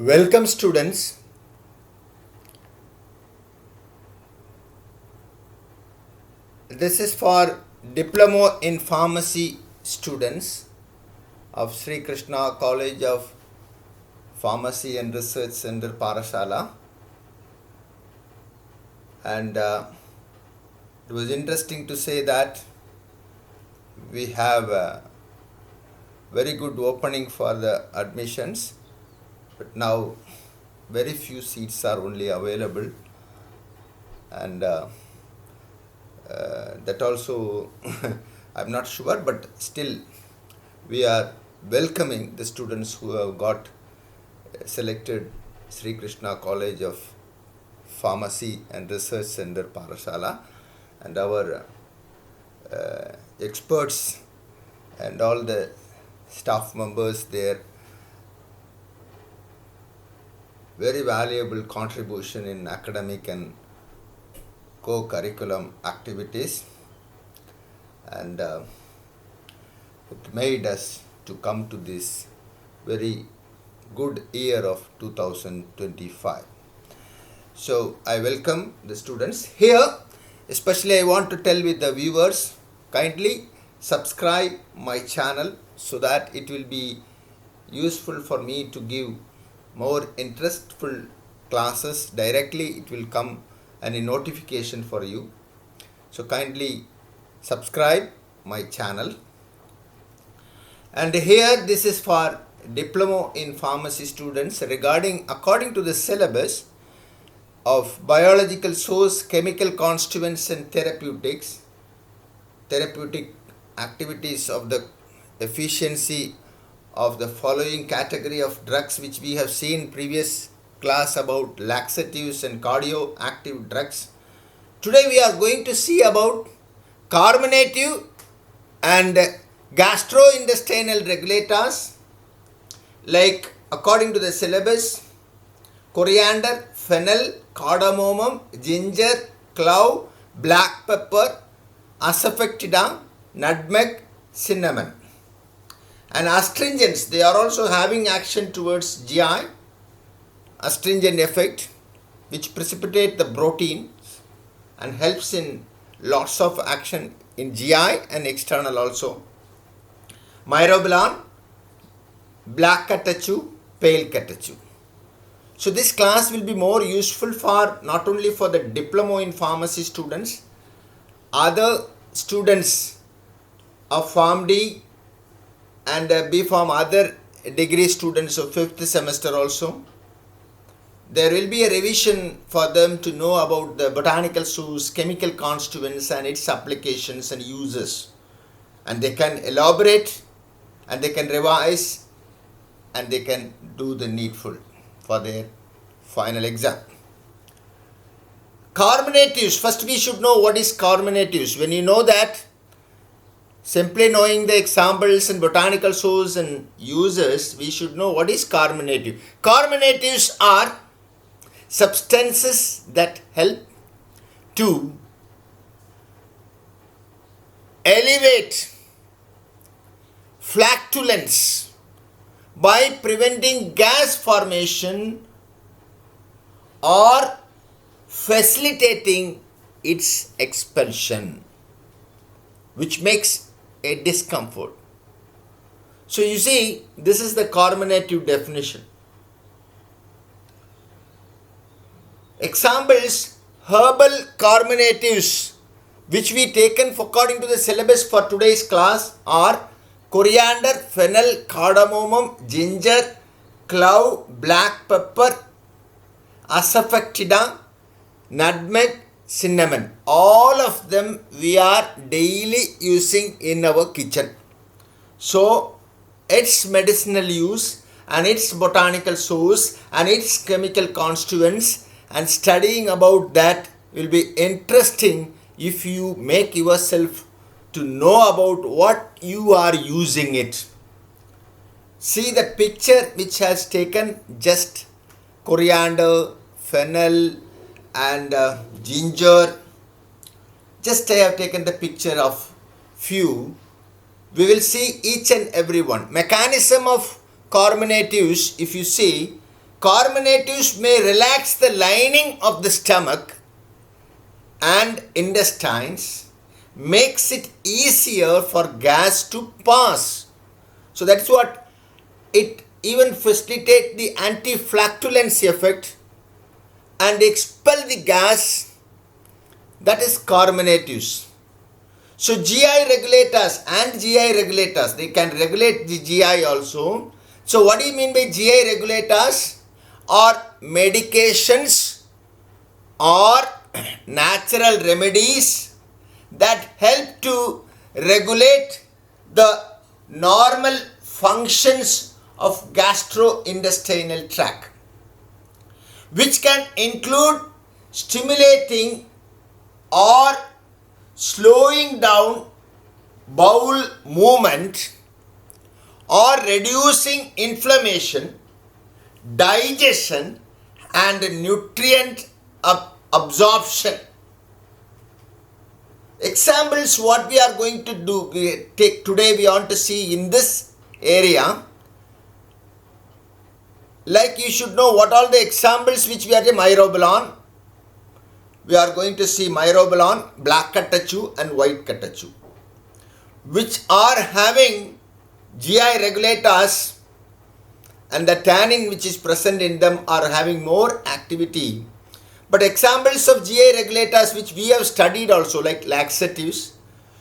Welcome students. This is for Diploma in Pharmacy students of Sree Krishna College of Pharmacy and Research Center, Parassala. And it was interesting to say that we have a very good opening for the admissions, but now very few seats are only available, and that also I'm not sure, but still we are welcoming the students who have got selected Sree Krishna College of Pharmacy and Research Center, Parassala, and our experts and all the staff members there. Very valuable contribution in academic and co-curriculum activities, and it made us to come to this very good year of 2025. So I welcome the students here. Especially I want to tell with the viewers, kindly subscribe my channel so that it will be useful for me to give more interestful classes. Directly it will come and a notification for you. So kindly subscribe my channel. And here this is for Diploma in Pharmacy students regarding according to the syllabus of biological source, chemical constituents and therapeutics, therapeutic activities of the efficiency of the following category of drugs, which we have seen previous class about laxatives and cardioactive drugs. Today we are going to see about carminative and gastrointestinal regulators, like according to the syllabus: coriander, fennel, cardamom, ginger, clove, black pepper, Asafoetida, nutmeg, cinnamon. And astringents, they are also having action towards GI, astringent effect, which precipitate the proteins and helps in lots of action in GI and external also. Myrobalan, black Catechu, pale Catechu. So this class will be more useful for not only for the Diploma in Pharmacy students, other students of Pharm D and B Pharm, other degree students of 5th semester also. There will be a revision for them to know about the botanical source, chemical constituents and its applications and uses. And they can elaborate and they can revise and they can do the needful for their final exam. Carminatives. First we should know what is carminatives. When you know that, simply knowing the examples and botanical source and uses, we should know what is carminative. Carminatives are substances that help to alleviate flatulence by preventing gas formation or facilitating its expulsion, which makes a discomfort. So you see, this is the carminative definition. Examples: herbal carminatives, which we taken according to the syllabus for today's class, are coriander, fennel, cardamom, ginger, clove, black pepper, Asafoetida, nutmeg, cinnamon. All of them we are daily using in our kitchen. So its medicinal use and its botanical source and its chemical constituents and studying about that will be interesting if you make yourself to know about what you are using it. See the picture which has taken just coriander, fennel and ginger. Just I have taken the picture of few. We will see each and every one. Mechanism of carminatives, if you see, Carminatives may relax the lining of the stomach and intestines, makes it easier for gas to pass. So that's what it even facilitate the anti-flatulence effect and expel the gas. That is carminatives. So GI regulators and GI regulators, they can regulate the GI also. So what do you mean by GI regulators? Or medications or natural remedies that help to regulate the normal functions of gastrointestinal tract, which can include stimulating or slowing down bowel movement or reducing inflammation, digestion and nutrient absorption. Examples what we are going to do, today we want to see in this area. Like you should know what all the examples which we are in Myrobalan. We are going to see Myrobalan, black Catechu and white Catechu, which are having GI regulators, and the tannin which is present in them are having more activity. But examples of GI regulators which we have studied also, like laxatives,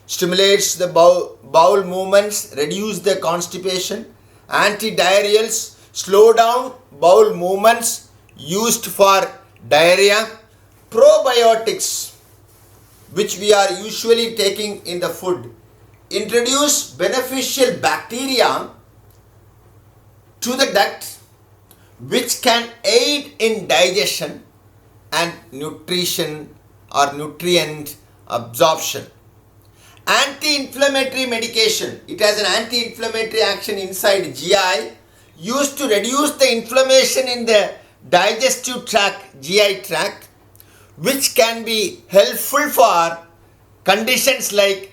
stimulates the bowel movements, reduce the constipation, antidiarrheals, slow down bowel movements, used for diarrhea, probiotics which we are usually taking in the food, introduce beneficial bacteria to the duct which can aid in digestion and nutrition or nutrient absorption. Anti-inflammatory medication, it has an anti-inflammatory action inside GI, used to reduce the inflammation in the digestive tract, GI tract, which can be helpful for conditions like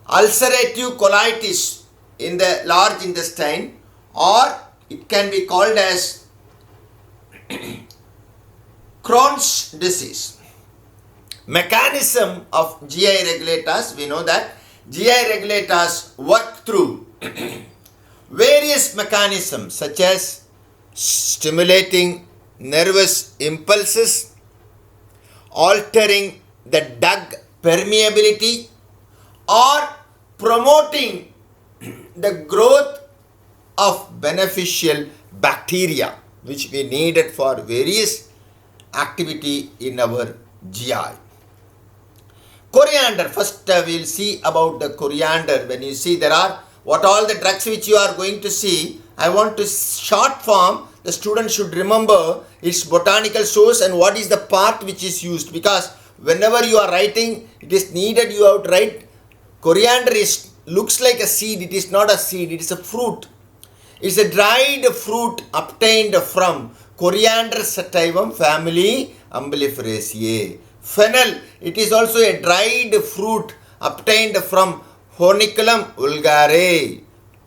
ulcerative colitis in the large intestine, or it can be called as Crohn's disease. Mechanism of GI regulators, we know that GI regulators work through various mechanisms such as stimulating nervous impulses, altering the duct permeability, or promoting the growth of beneficial bacteria which we needed for various activity in our GI. Coriander, first we will see about the coriander. When you see there are what all the drugs which you are going to see, I want to short form, the student should remember its botanical source and what is the part which is used, because whenever you are writing, it is needed you have to write coriander looks like a seed. It is not a seed, it is a fruit. It is a dried fruit obtained from Coriander sativum family Umbelliferaceae. Fennel, it is also a dried fruit obtained from Horniculum vulgare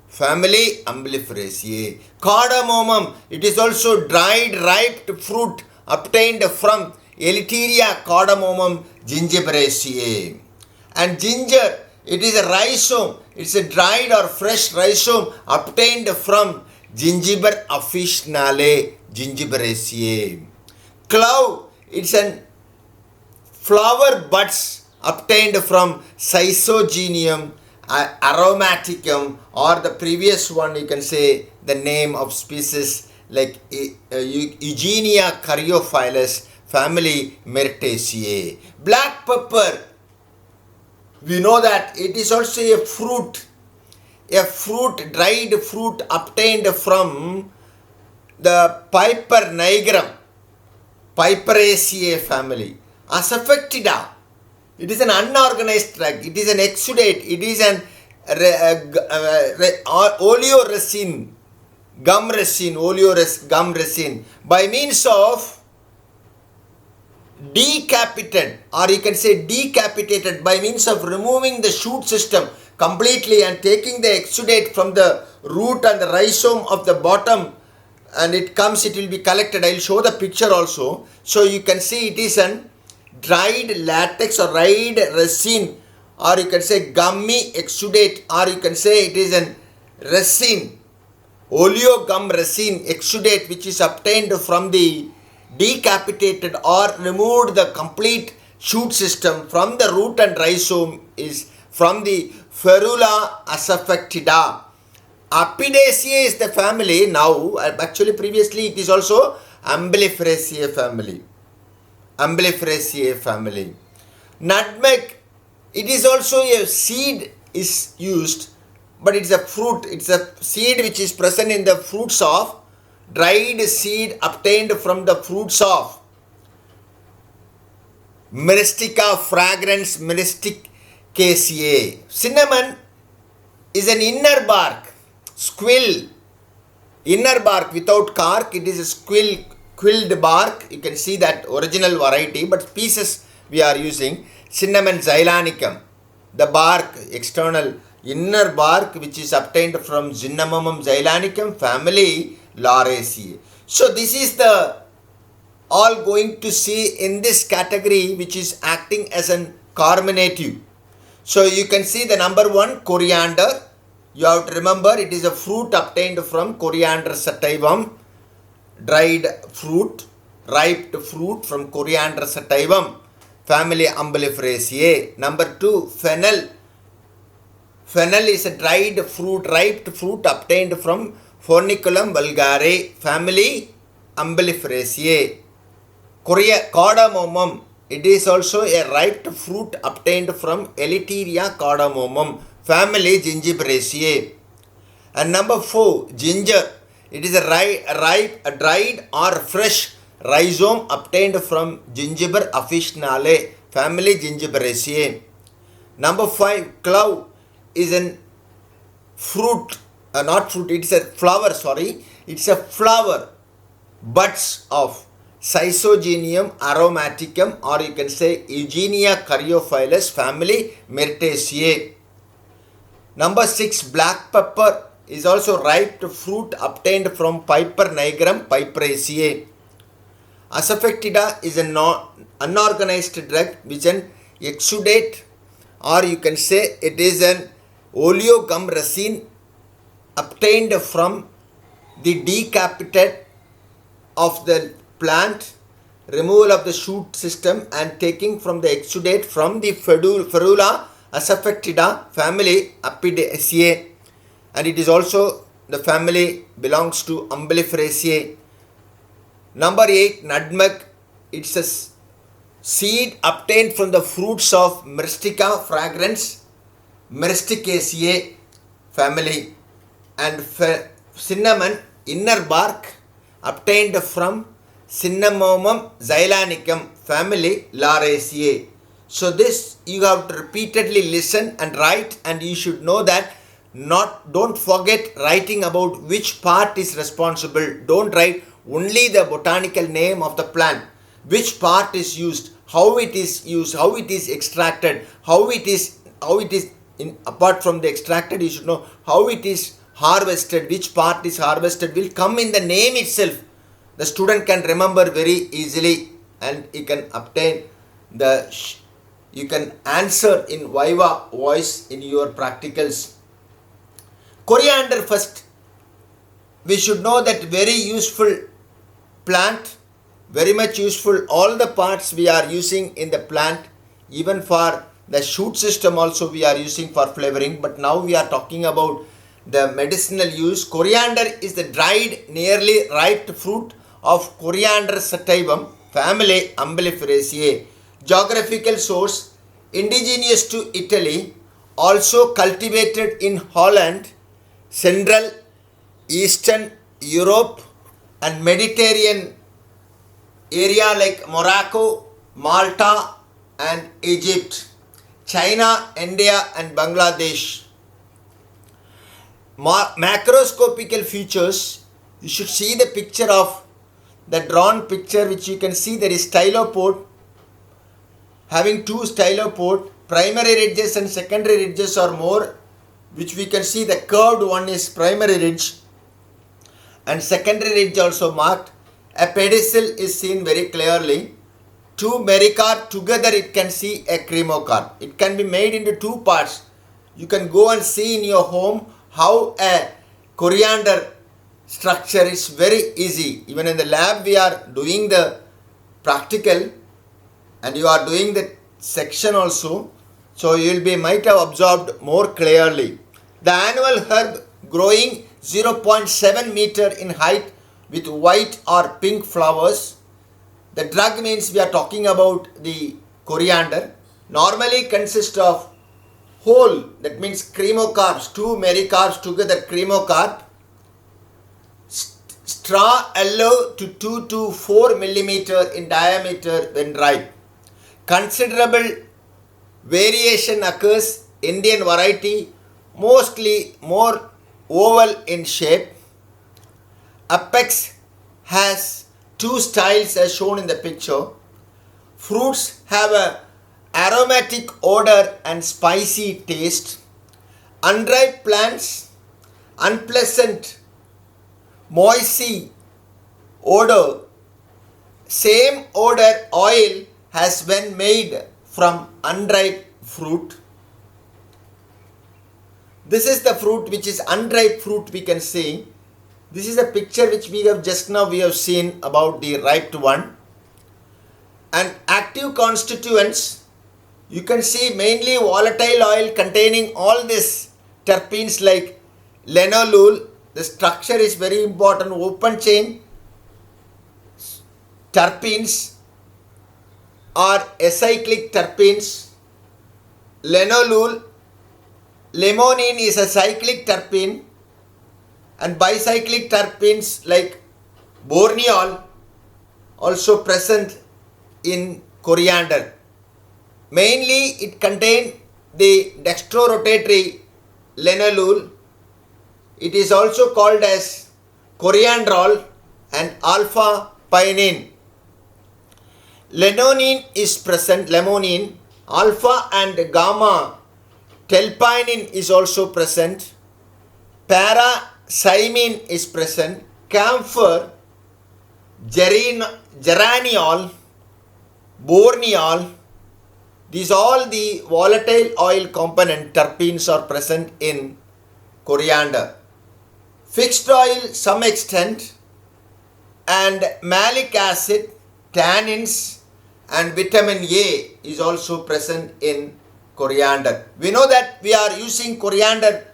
family Umbelliferaceae. Cardamom, it is also dried ripe fruit obtained from Elateria cardamomum gingiberaceae. And ginger, it is a rhizome. It's a dried or fresh rhizome obtained from Gingiber officinale gingiberaceae. Clove, it's an flower buds obtained from Schizogenium aromaticum, or the previous one you can say the name of species like Eugenia caryophyllus family Myrtaceae. Black pepper, we know that it is also a fruit, dried fruit obtained from the Piper nigrum, Piperaceae family. Asafoetida, it is an unorganized tract, it is an exudate, it is an oleoresin, gum resin, by means of decapitated, or you can say decapitated, by means of removing the shoot system completely and taking the exudate from the root and the rhizome of the bottom and it comes, it will be collected. I will show the picture also. So you can see it is an dried latex or dried resin, or you can say gummy exudate, or you can say it is an resin, oleogum resin exudate, which is obtained from the decapitated or removed the complete shoot system from the root and rhizome, is from the Ferula Asafoetida. Apidaceae is the family now. Actually previously it is also Umbelliferaceae family. Umbelliferaceae family. Nutmeg, it is also a seed is used, but it's a fruit. It's a seed which is present in the fruits of, dried seed obtained from the fruits of Myristica fragrans myristicaceae. Cinnamon is an inner bark, squill, inner bark without cork. It is a quilled bark. You can see that original variety, but pieces we are using. Cinnamon xylanicum, the bark, external inner bark, which is obtained from Cinnamomum xylanicum family Laraceae. So this is the all going to see in this category, which is acting as an carminative. So you can see the number one, coriander. You have to remember it is a fruit obtained from Coriander sativum, dried fruit, ripe fruit from Coriander sativum, family Umbelliferaceae. Number two, fennel. Fennel is a dried fruit, ripe fruit obtained from Forniculum vulgare, family Umbelliferaceae. Cardamom, it is also a ripe fruit obtained from Elateria cardamomum, family Gingiberaceae. And number four, ginger. It is a dried or fresh rhizome obtained from Gingiber officinale, family Gingiberaceae. Number five, clove is a fruit, not fruit, it's a flower, sorry. It's a flower, buds of Schizogenium aromaticum, or you can say Eugenia caryophyllus, family Myrtaceae. Number six, black pepper is also ripe fruit obtained from Piper nigrum Piperaceae. Asafoetida is an unorganized drug which an exudate, or you can say it is an oleogum resin obtained from the decapitated of the plant, removal of the shoot system and taking from the exudate from the Ferula Asafoetida family Apidaceae, and it is also the family belongs to Umbelliferaceae. Number 8, nutmeg. It's a seed obtained from the fruits of Myristica fragrans myristicaceae family. And cinnamon, inner bark obtained from Cinnamomum xylanicum family Laraceae. So this you have to repeatedly listen and write, and you should know that don't forget writing about which part is responsible. Don't write only the botanical name of the plant, which part is used, how it is used, how it is extracted, how it is apart from the extracted, you should know how it is harvested, which part is harvested will come in the name itself. The student can remember very easily, and he can obtain you can answer in viva voice in your practicals. Coriander first. We should know that very useful plant, very much useful. All the parts we are using in the plant, even for the shoot system also we are using for flavoring. But now we are talking about the medicinal use. Coriander is the dried, nearly ripe fruit of Coriander sativum, family Umbelliferaceae. Geographical source, indigenous to Italy, also cultivated in Holland, Central, Eastern Europe and Mediterranean area like Morocco, Malta and Egypt, China, India and Bangladesh. Macroscopical features, you should see the picture of the drawn picture, which you can see there is stylopod, having two stylopod, primary ridges and secondary ridges are more, which we can see the curved one is primary ridge, and secondary ridge also marked. A pedicel is seen very clearly. Two mericarp together it can see a cremocarp. It can be made into two parts. You can go and see in your home how a coriander structure is very easy. Even in the lab we are doing the practical and you are doing the section also. So you might have observed more clearly. The annual herb growing 0.7 meter in height with white or pink flowers. The drug means we are talking about the coriander. Normally consists of whole, that means cremocarps, two mericarps together cremocarp. Straw yellow to 2 to 4 millimeter in diameter when ripe. Considerable variation occurs. Indian variety mostly more oval in shape. Apex has two styles as shown in the picture. Fruits have a aromatic odor and spicy taste. Unripe plants, unpleasant moissy odor. Same odor oil has been made from unripe fruit. This is the fruit which is unripe fruit we can see. This is a picture which we have just now seen about the ripe one. And active constituents, you can see mainly volatile oil containing all these terpenes like linalool. The structure is very important. Open chain terpenes or acyclic terpenes. Linalool, limonene is a cyclic terpene, and bicyclic terpenes like borneol also present in coriander. Mainly it contains the dextrorotatory linalool. It is also called as coriandrol and alpha pinene. Limonene is present, limonene, alpha and gamma terpinene is also present. Paracymene is present. Camphor, geraniol, borneol. These all the volatile oil component terpenes are present in coriander. Fixed oil some extent, and malic acid, tannins and vitamin A is also present in coriander. We know that we are using coriander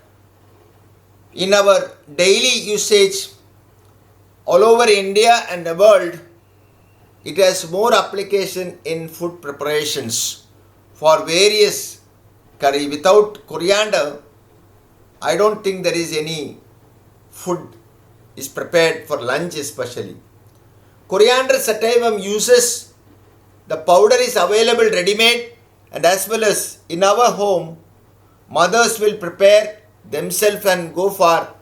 in our daily usage all over India and the world. It has more application in food preparations for various curry. Without coriander, I don't think there is any food is prepared for lunch especially. Coriander sativum uses, the powder is available ready-made, and as well as in our home, mothers will prepare themselves and go for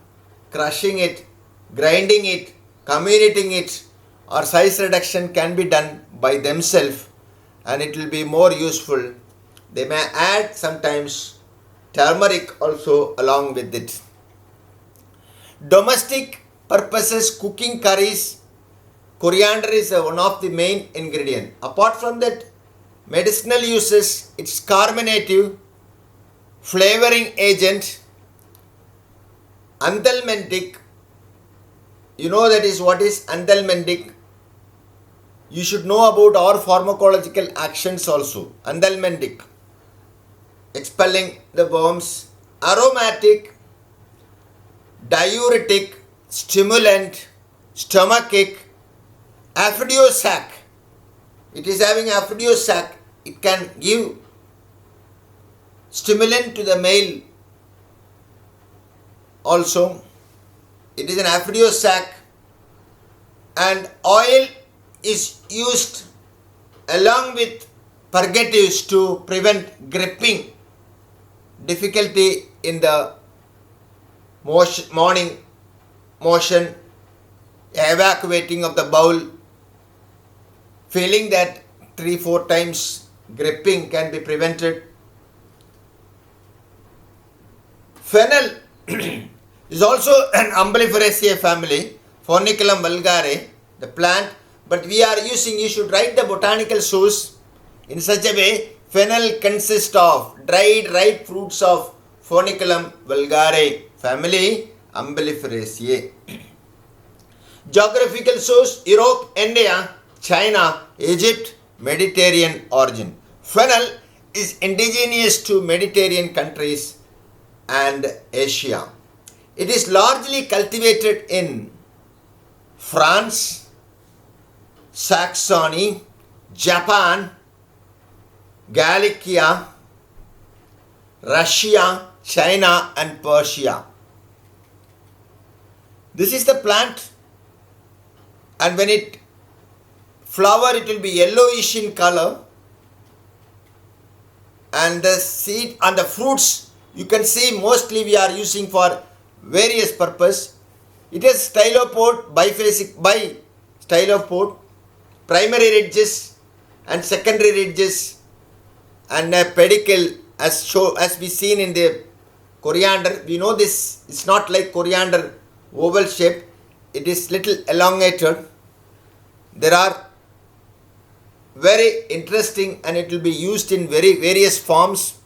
crushing it, grinding it, comminuting it, or size reduction can be done by themselves and it will be more useful. They may add sometimes turmeric also along with it. Domestic purposes cooking curries, coriander is one of the main ingredient. Apart from that, medicinal uses, it's carminative, flavoring agent, anthelmintic. You know that is what is anthelmintic. You should know about our pharmacological actions also. Anthelmintic, expelling the worms, aromatic, diuretic, stimulant, stomachic, aphrodisiac. It is having aphrodisiac. It can give stimulant to the male also. It is an aphrodisiac, and oil is used along with purgatives to prevent gripping, difficulty in the morning motion, evacuating of the bowel, feeling that 3-4 times gripping can be prevented. Fennel is also an Umbelliferaceae family. Forniculum vulgare, the plant, but we are using, you should write the botanical source in such a way. Fennel consists of dried ripe fruits of Forniculum vulgare family, Umbelliferaceae. Geographical source, Europe, India, China, Egypt, Mediterranean origin. Fennel is indigenous to Mediterranean countries and Asia. It is largely cultivated in France, Saxony, Japan, Galicia, Russia, China and Persia. This is the plant, and when it flower it will be yellowish in color, and the seed and the fruits you can see mostly we are using for various purpose. It has stylopod, stylopod, primary ridges and secondary ridges, and a pedicle as we seen in the coriander. We know this is not like coriander oval shape, it is little elongated. There are very interesting, and it will be used in various forms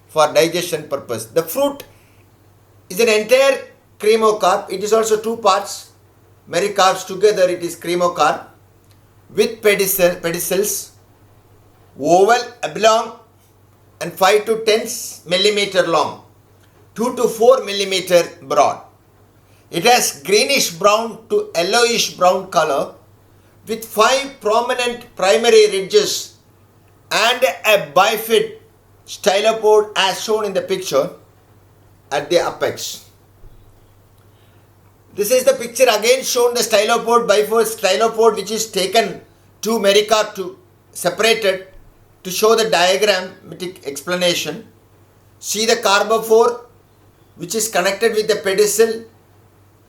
for digestion purpose. The fruit is an entire cremocarp. It is also two parts, mericarps together. It is cremocarp with pedicels, oval, oblong, and 5 to 10 millimeter long, 2 to 4 millimeter broad. It has greenish brown to yellowish brown color with 5 prominent primary ridges and a bifid stylopod as shown in the picture at the apex. This is the picture again shown, the stylopod, bifid stylopod, which is taken two mericarp to separated to show the diagrammatic explanation. See the carbophore which is connected with the pedicel,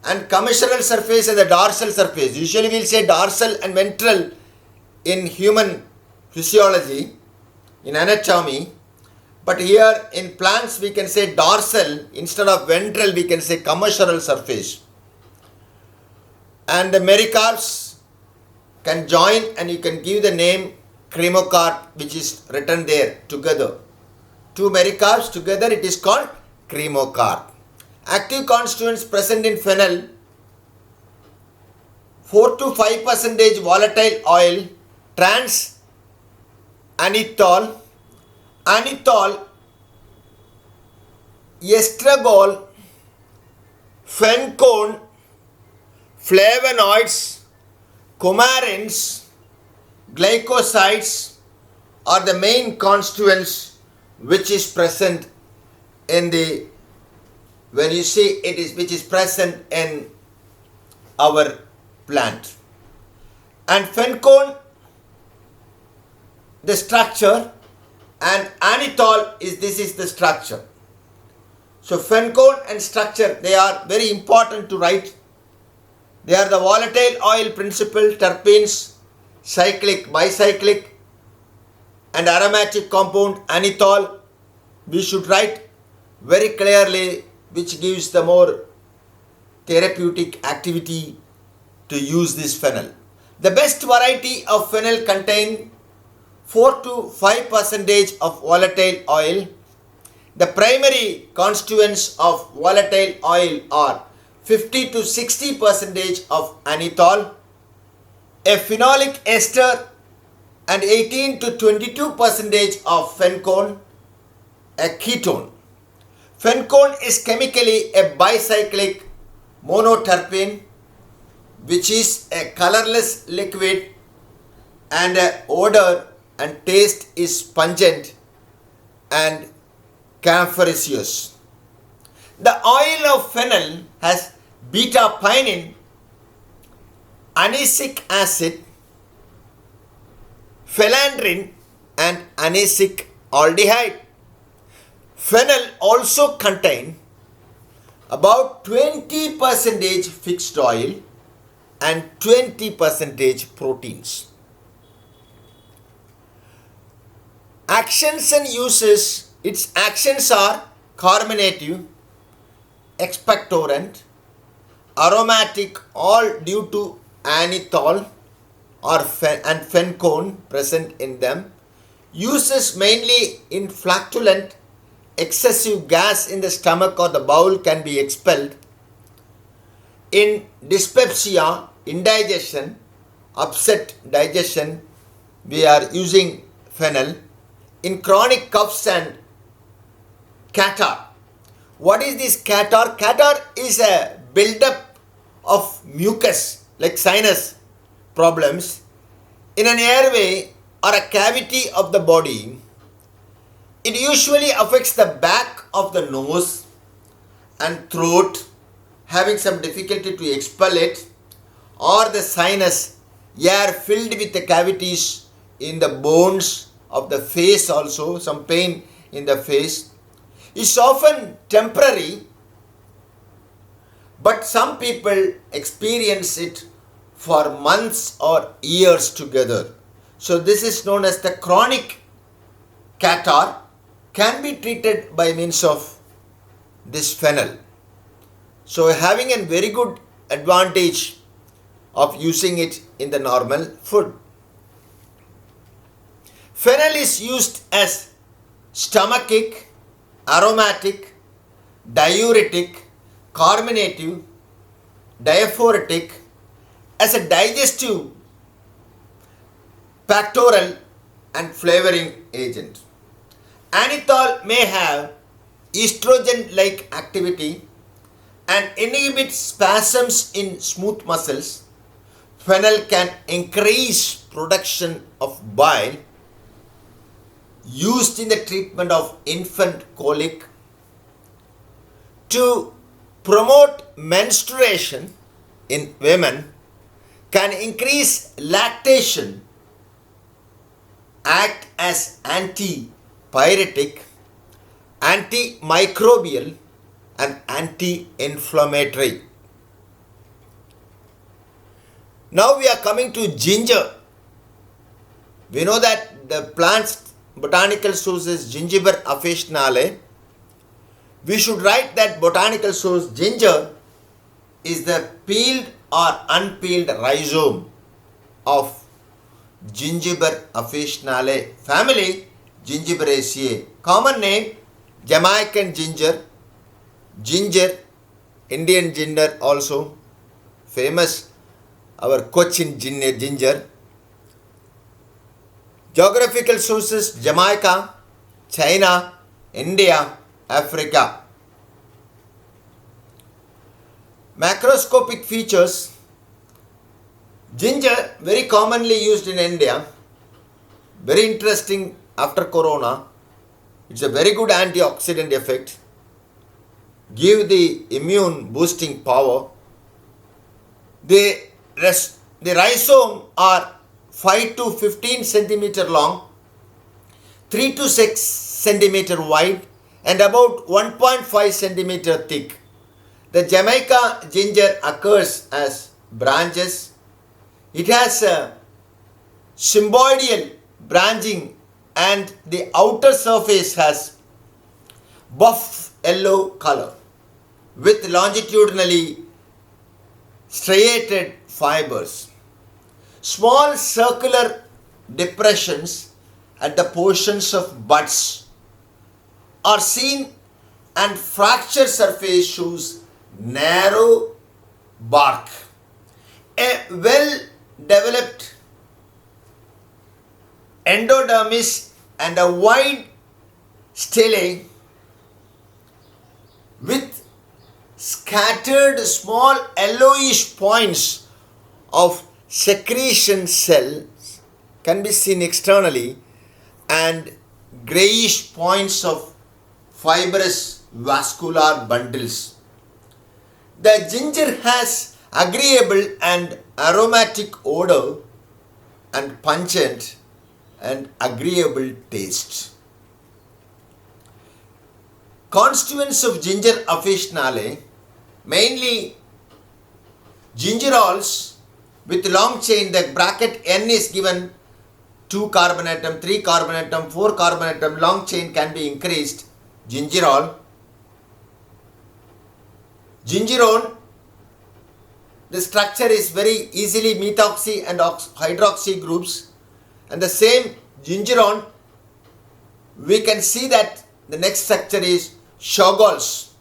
and commissural surface and the dorsal surface. Usually we will say dorsal and ventral in human physiology, in anatomy, but here in plants we can say dorsal instead of ventral, we can say commissural surface. And the mericarps can join, and you can give the name cremocarp, which is written there together. Two mericarps together, it is called cremocarp. Active constituents present in fennel: 4 to 5% volatile oil, trans anethol, estragol, fencone, flavonoids, coumarins, glycosides are the main constituents which is present in the, when you see it is, which is present in our plant. And fencone, the structure, and anethol is, this is the structure. So fencone and structure, they are very important to write. They are the volatile oil principle, terpenes, cyclic, bicyclic, and aromatic compound anethol. We should write very clearly, which gives the more therapeutic activity to use this fennel. The best variety of fennel contain 4 to 5% of volatile oil. The primary constituents of volatile oil are 50 to 60% of anethol, a phenolic ester, and 18 to 22% of fencone, a ketone. Fencone is chemically a bicyclic monoterpene, which is a colorless liquid, and odor and taste is pungent and camphoraceous. The oil of fennel has beta-pinene, anisic acid, phelandrin, and anisic aldehyde. Fennel also contain about 20% fixed oil and 20% proteins. Actions and uses. Its actions are carminative, expectorant, aromatic, all due to anethol or and fencone present in them. Uses mainly in flatulent, excessive gas in the stomach or the bowel can be expelled. In dyspepsia, indigestion, upset digestion, we are using fennel. In chronic coughs and catarrh. What is this catarrh? Catarrh is a buildup of mucus like sinus problems in an airway or a cavity of the body. It usually affects the back of the nose and throat, having some difficulty to expel it, or the sinus, air filled with the cavities in the bones of the face also, some pain in the face. It's often temporary, but some people experience it for months or years together. So this is known as the chronic catarrh, can be treated by means of this fennel. So having a very good advantage of using it in the normal food. Fennel is used as stomachic, aromatic, diuretic, carminative, diaphoretic, as a digestive, pectoral and flavoring agent. Anethol may have estrogen-like activity and inhibit spasms in smooth muscles. Fennel can increase production of bile, used in the treatment of infant colic, to promote menstruation in women, can increase lactation, act as antipyretic, antimicrobial and anti-inflammatory. Now we are coming to ginger. We know that the plant's botanical source is Gingiber officinale. We should write that botanical source ginger is the peeled or unpeeled rhizome of Gingiber officinale family, Gingiberaceae. Common name Jamaican ginger, ginger, Indian ginger also, famous our Cochin ginger. Geographical sources Jamaica, China, India, Africa. Macroscopic features. Ginger very commonly used in India. Very interesting after corona. It's a very good antioxidant effect. Give the immune boosting power. The rhizome are 5 to 15 centimeter long, 3 to 6 centimeter wide and about 1.5 centimeter thick. The Jamaica ginger occurs as branches. It has a symboidal branching and the outer surface has buff yellow color with longitudinally striated fibers. Small circular depressions at the portions of buds are seen and fracture surface shows narrow bark. A well-developed endodermis and a wide stele with scattered small yellowish points of secretion cells can be seen externally and greyish points of fibrous vascular bundles. The ginger has agreeable and aromatic odor and pungent and agreeable taste. Constituents of ginger officinale, mainly gingerols with long chain. The bracket N is given 2 carbonatum, 3 carbonatum, 4 carbonatum, long chain can be increased. Gingerol, gingerone, the structure is very easily methoxy and hydroxy groups, and the same gingeron, we can see that the next structure is Shogal's.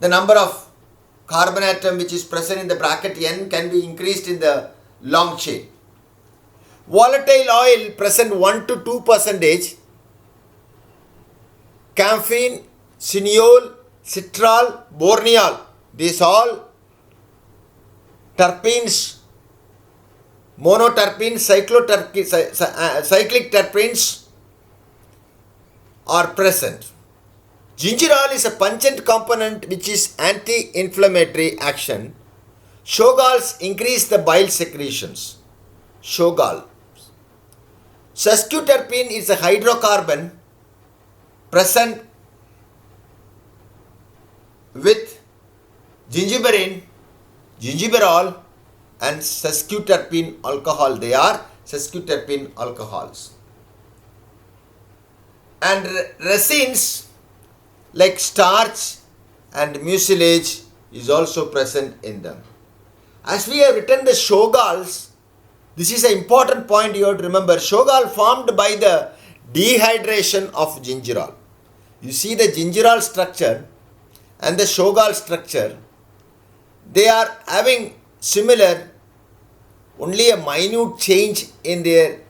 The number of carbon atom which is present in the bracket N can be increased in the long chain. Volatile oil present 1 to 2%. Camphene, cineol, citral, borneol. These all terpenes, monoterpenes, cyclic terpenes are present. Gingerol is a pungent component which is anti-inflammatory action. Shogals increase the bile secretions. Shogal. Sesquiterpene is a hydrocarbon present with gingiberine, gingiberol and sesquiterpene alcohol. They are sesquiterpene alcohols. And resins like starch and mucilage is also present in them. As we have written the Shogals, this is an important point you have to remember. Shogal formed by the dehydration of gingerol. You see the gingerol structure and the Shogal structure, they are having similar, only a minute change in their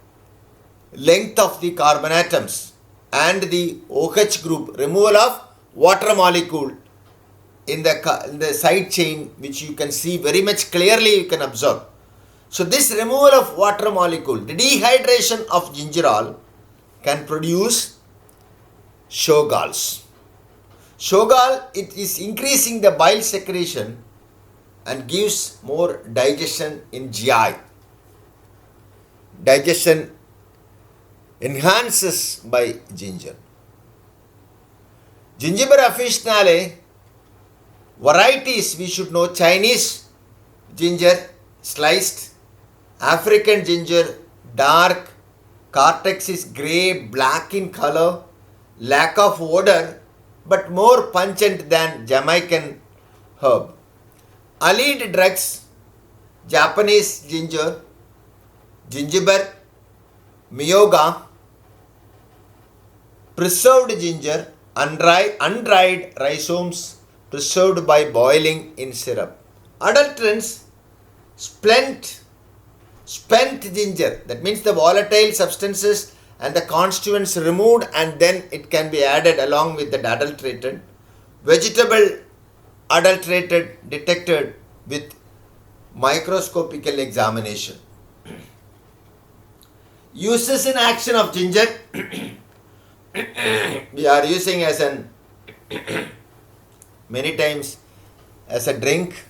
length of the carbon atoms and the OH group, removal of water molecule in the side chain, which you can see very much clearly, you can observe. So this removal of water molecule, the dehydration of gingerol can produce Shogals. Shogal, it is increasing the bile secretion and gives more digestion in GI. Digestion enhances by ginger. Gingiber officinale, varieties we should know: Chinese ginger, sliced, African ginger, dark, cortex is grey, black in color, lack of odor, but more pungent than Jamaican herb. Allied drugs: Japanese ginger, gingiber, miyoga, preserved ginger, undried rhizomes preserved by boiling in syrup. Adulterants: spent ginger, that means the volatile substances and the constituents removed and then it can be added along with the adulterated. Vegetable adulterated detected with microscopical examination. Uses in action of ginger. We are using as an many times as a drink,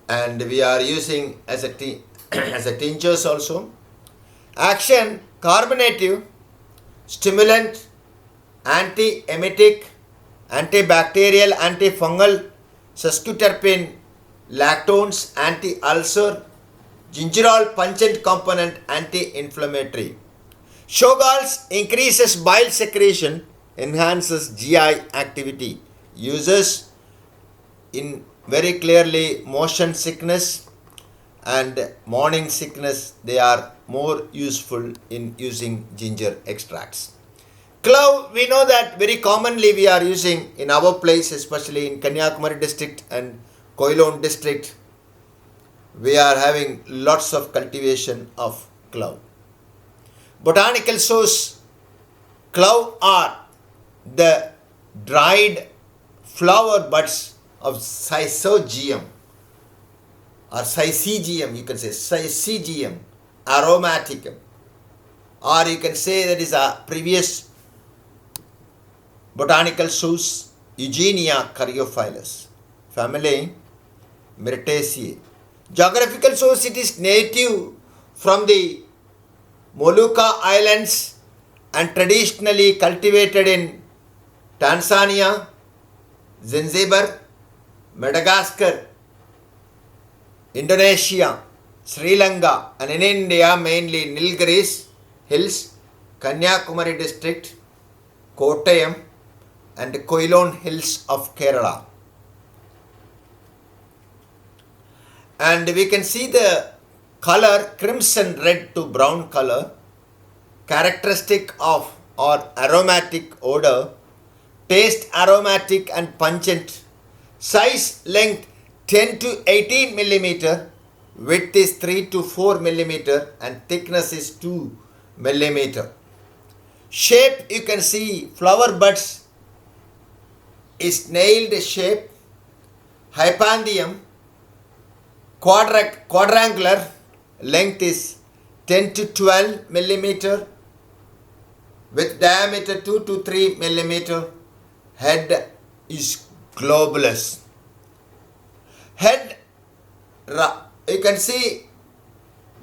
and we are using as a tinctures also. Action: carminative, stimulant, anti-emetic, antibacterial, antifungal, sesquiterpene, lactones, anti-ulcer. Gingerol, pungent component, anti-inflammatory. Shogals increases bile secretion, enhances GI activity. Uses in very clearly motion sickness and morning sickness, they are more useful in using ginger extracts. Clove, we know that very commonly we are using in our place, especially in Kanyakumari district and Koilon district. We are having lots of cultivation of clove. Botanical source: clove are the dried flower buds of Syzygium or Syzygium, you can say Syzygium aromaticum, or you can say that is a previous botanical source, Eugenia caryophyllus, family Myrtaceae. Geographical source: it is native from the Molucca Islands and traditionally cultivated in Tanzania, Zanzibar, Madagascar, Indonesia, Sri Lanka, and in India mainly Nilgiris Hills, Kanyakumari district, Kottayam and Koilon Hills of Kerala. And we can see the color crimson red to brown color, characteristic of or aromatic odor, taste aromatic and pungent, size length 10 to 18 millimeter, width is 3 to 4 millimeter and thickness is 2 millimeter. Shape, you can see flower buds is nailed shape, hypanthium, quadrangular, length is 10 to 12 millimeter, with diameter 2 to 3 millimeter, head is globulous. Head, you can see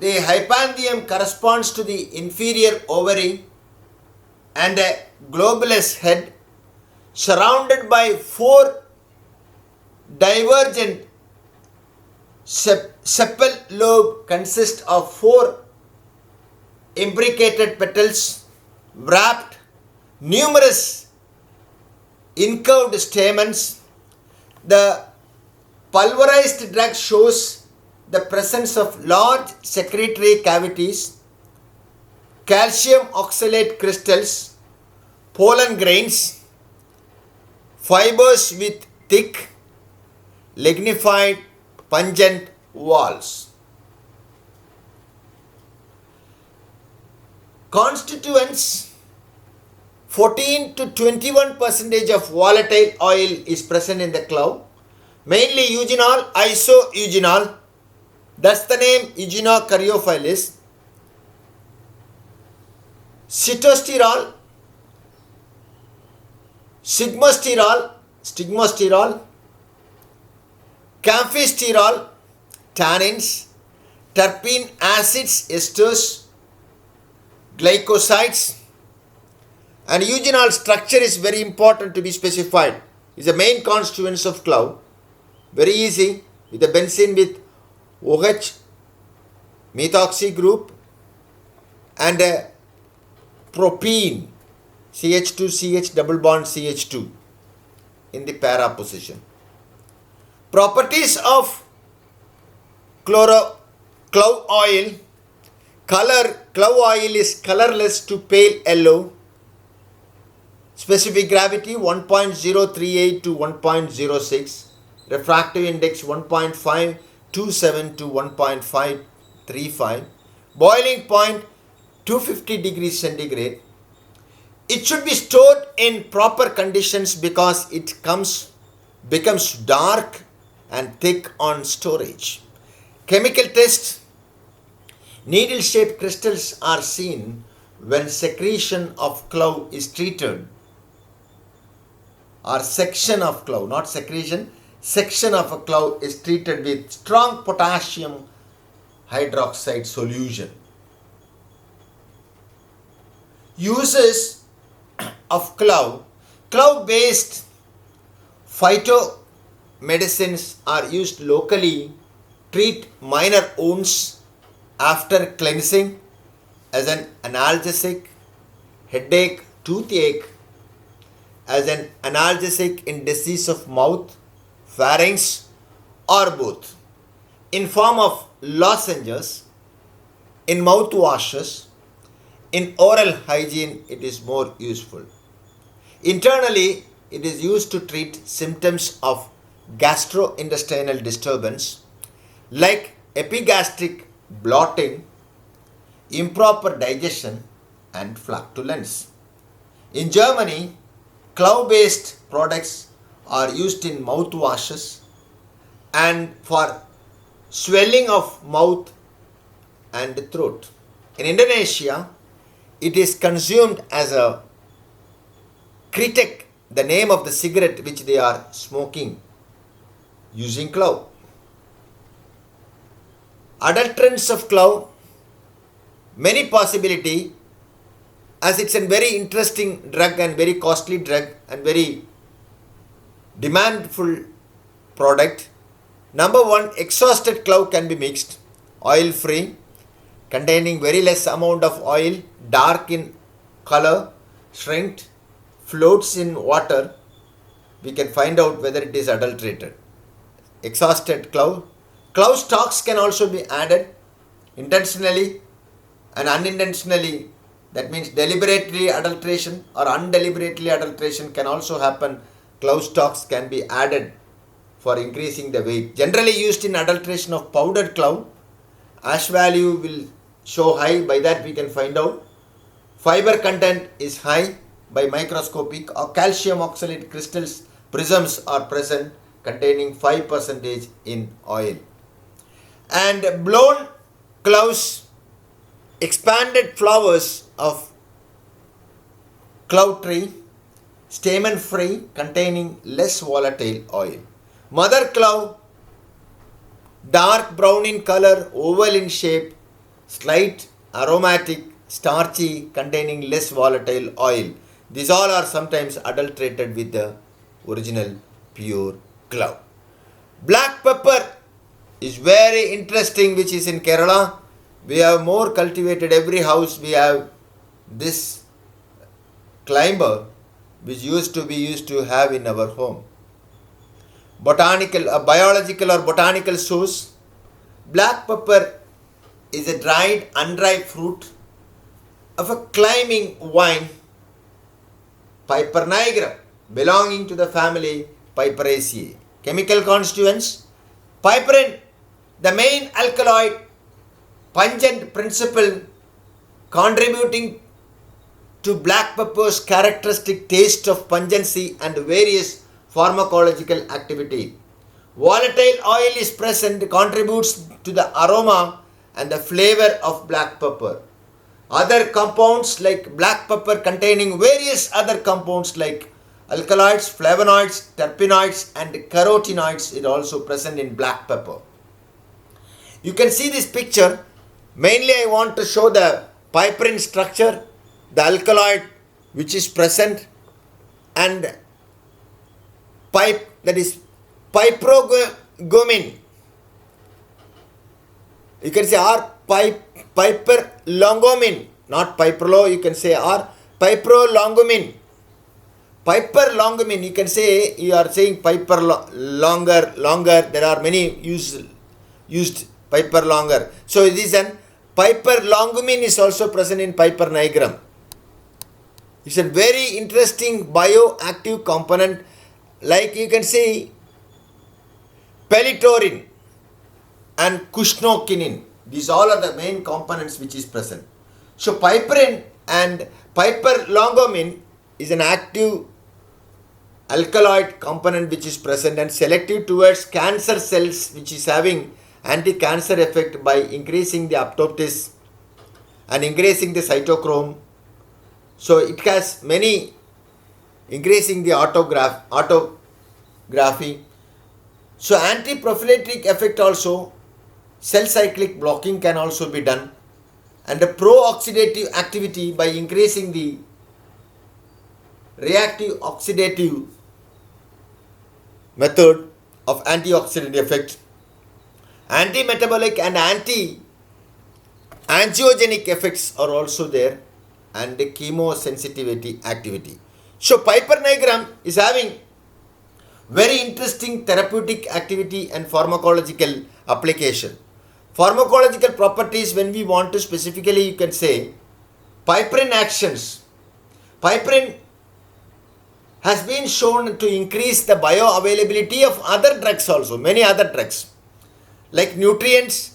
the hypanthium corresponds to the inferior ovary and a globulous head surrounded by 4 divergent sepal lobe consists of 4 imbricated petals wrapped numerous incurved stamens. The pulverized drug shows the presence of large secretory cavities, calcium oxalate crystals, pollen grains, fibers with thick, lignified, pungent walls. Constituents: 14 to 21% of volatile oil is present in the clove, mainly eugenol, isoeugenol, thus the name eugenocariophyllus, sitosterol, stigmosterol, camphosterol, tannins, terpene acids, esters, glycosides, and eugenol structure is very important to be specified. Is the main constituents of clove. Very easy, with the benzene with OH methoxy group and a propene CH2CH double bond CH2 in the para position. Properties of clove oil. Color: clove oil is colorless to pale yellow. Specific gravity 1.038 to 1.06. Refractive index 1.527 to 1.535. Boiling point 250 degrees centigrade. It should be stored in proper conditions because it becomes dark and thick on storage. Chemical test: needle-shaped crystals are seen when secretion of clove is treated, or section of clove, not secretion, section of a clove is treated with strong potassium hydroxide solution. Uses of clove: clove-based phytomedicines are used locally, treat minor wounds after cleansing, as an analgesic, headache, toothache, as an analgesic in disease of mouth, pharynx, or both, in form of lozenges, in mouthwashes. In oral hygiene, it is more useful. Internally, it is used to treat symptoms of gastrointestinal disturbance like epigastric bloating, improper digestion, and flatulence. In Germany, clove-based products are used in mouthwashes and for swelling of mouth and throat. In Indonesia, it is consumed as a kritek, the name of the cigarette which they are smoking using clove. Adulterants of clove: many possibility, as it's a very interesting drug and very costly drug and very demandful product. Number one, exhausted clove can be mixed, oil free, containing very less amount of oil, dark in color, shrinked, floats in water. We can find out whether it is adulterated. Exhausted clove, Clove stalks can also be added intentionally and unintentionally. That means deliberately adulteration or undeliberately adulteration can also happen. Clove stalks can be added for increasing the weight. Generally used in adulteration of powdered clove. Ash value will show high, by that we can find out. Fiber content is high by microscopic, or calcium oxalate crystals, prisms are present containing 5% in oil. And blown cloves, expanded flowers of clove tree, stamen free, containing less volatile oil. Mother clove, dark brown in color, oval in shape, slight aromatic, starchy, containing less volatile oil. These all are sometimes adulterated with the original pure clove. Black pepper is very interesting, which is in Kerala. We have more cultivated, every house we have this climber, which used to have in our home. Biological or botanical source. Black pepper is a dried, unripe fruit of a climbing vine, Piper nigra, belonging to the family Piperaceae. Chemical constituents. Piperin, the main alkaloid, pungent principle contributing to black pepper's characteristic taste of pungency and various pharmacological activity. Volatile oil is present, contributes to the aroma and the flavor of black pepper. Other compounds like black pepper containing various other compounds like alkaloids, flavonoids, terpenoids and carotenoids is also present in black pepper. You can see this picture. Mainly I want to show the piperin structure, the alkaloid which is present, and piperogomin. You can say or piperlongomin, not piperlo, you can say or piperlongomin. Piperlongomin, you can say, you are saying piper longer, there are many used piper longer. So this an piperlongomin is also present in Piper nigrum. It's a very interesting bioactive component, like you can say pelitorin and cushnokinin. These all are the main components which is present. So piperin and piperlongomin is an active alkaloid component which is present and selective towards cancer cells, which is having anti-cancer effect by increasing the apoptosis and increasing the cytochrome. So it has many, increasing the autography. So anti-prophylactic effect also, cell cyclic blocking can also be done, and the pro-oxidative activity by increasing the reactive oxidative method of antioxidant effect. Anti-metabolic and anti-angiogenic effects are also there, and the chemosensitivity activity. So Piper nigrum is having very interesting therapeutic activity and pharmacological application. Pharmacological properties, when we want to specifically, you can say piperin actions. Piperin has been shown to increase the bioavailability of other drugs also, many other drugs, like nutrients.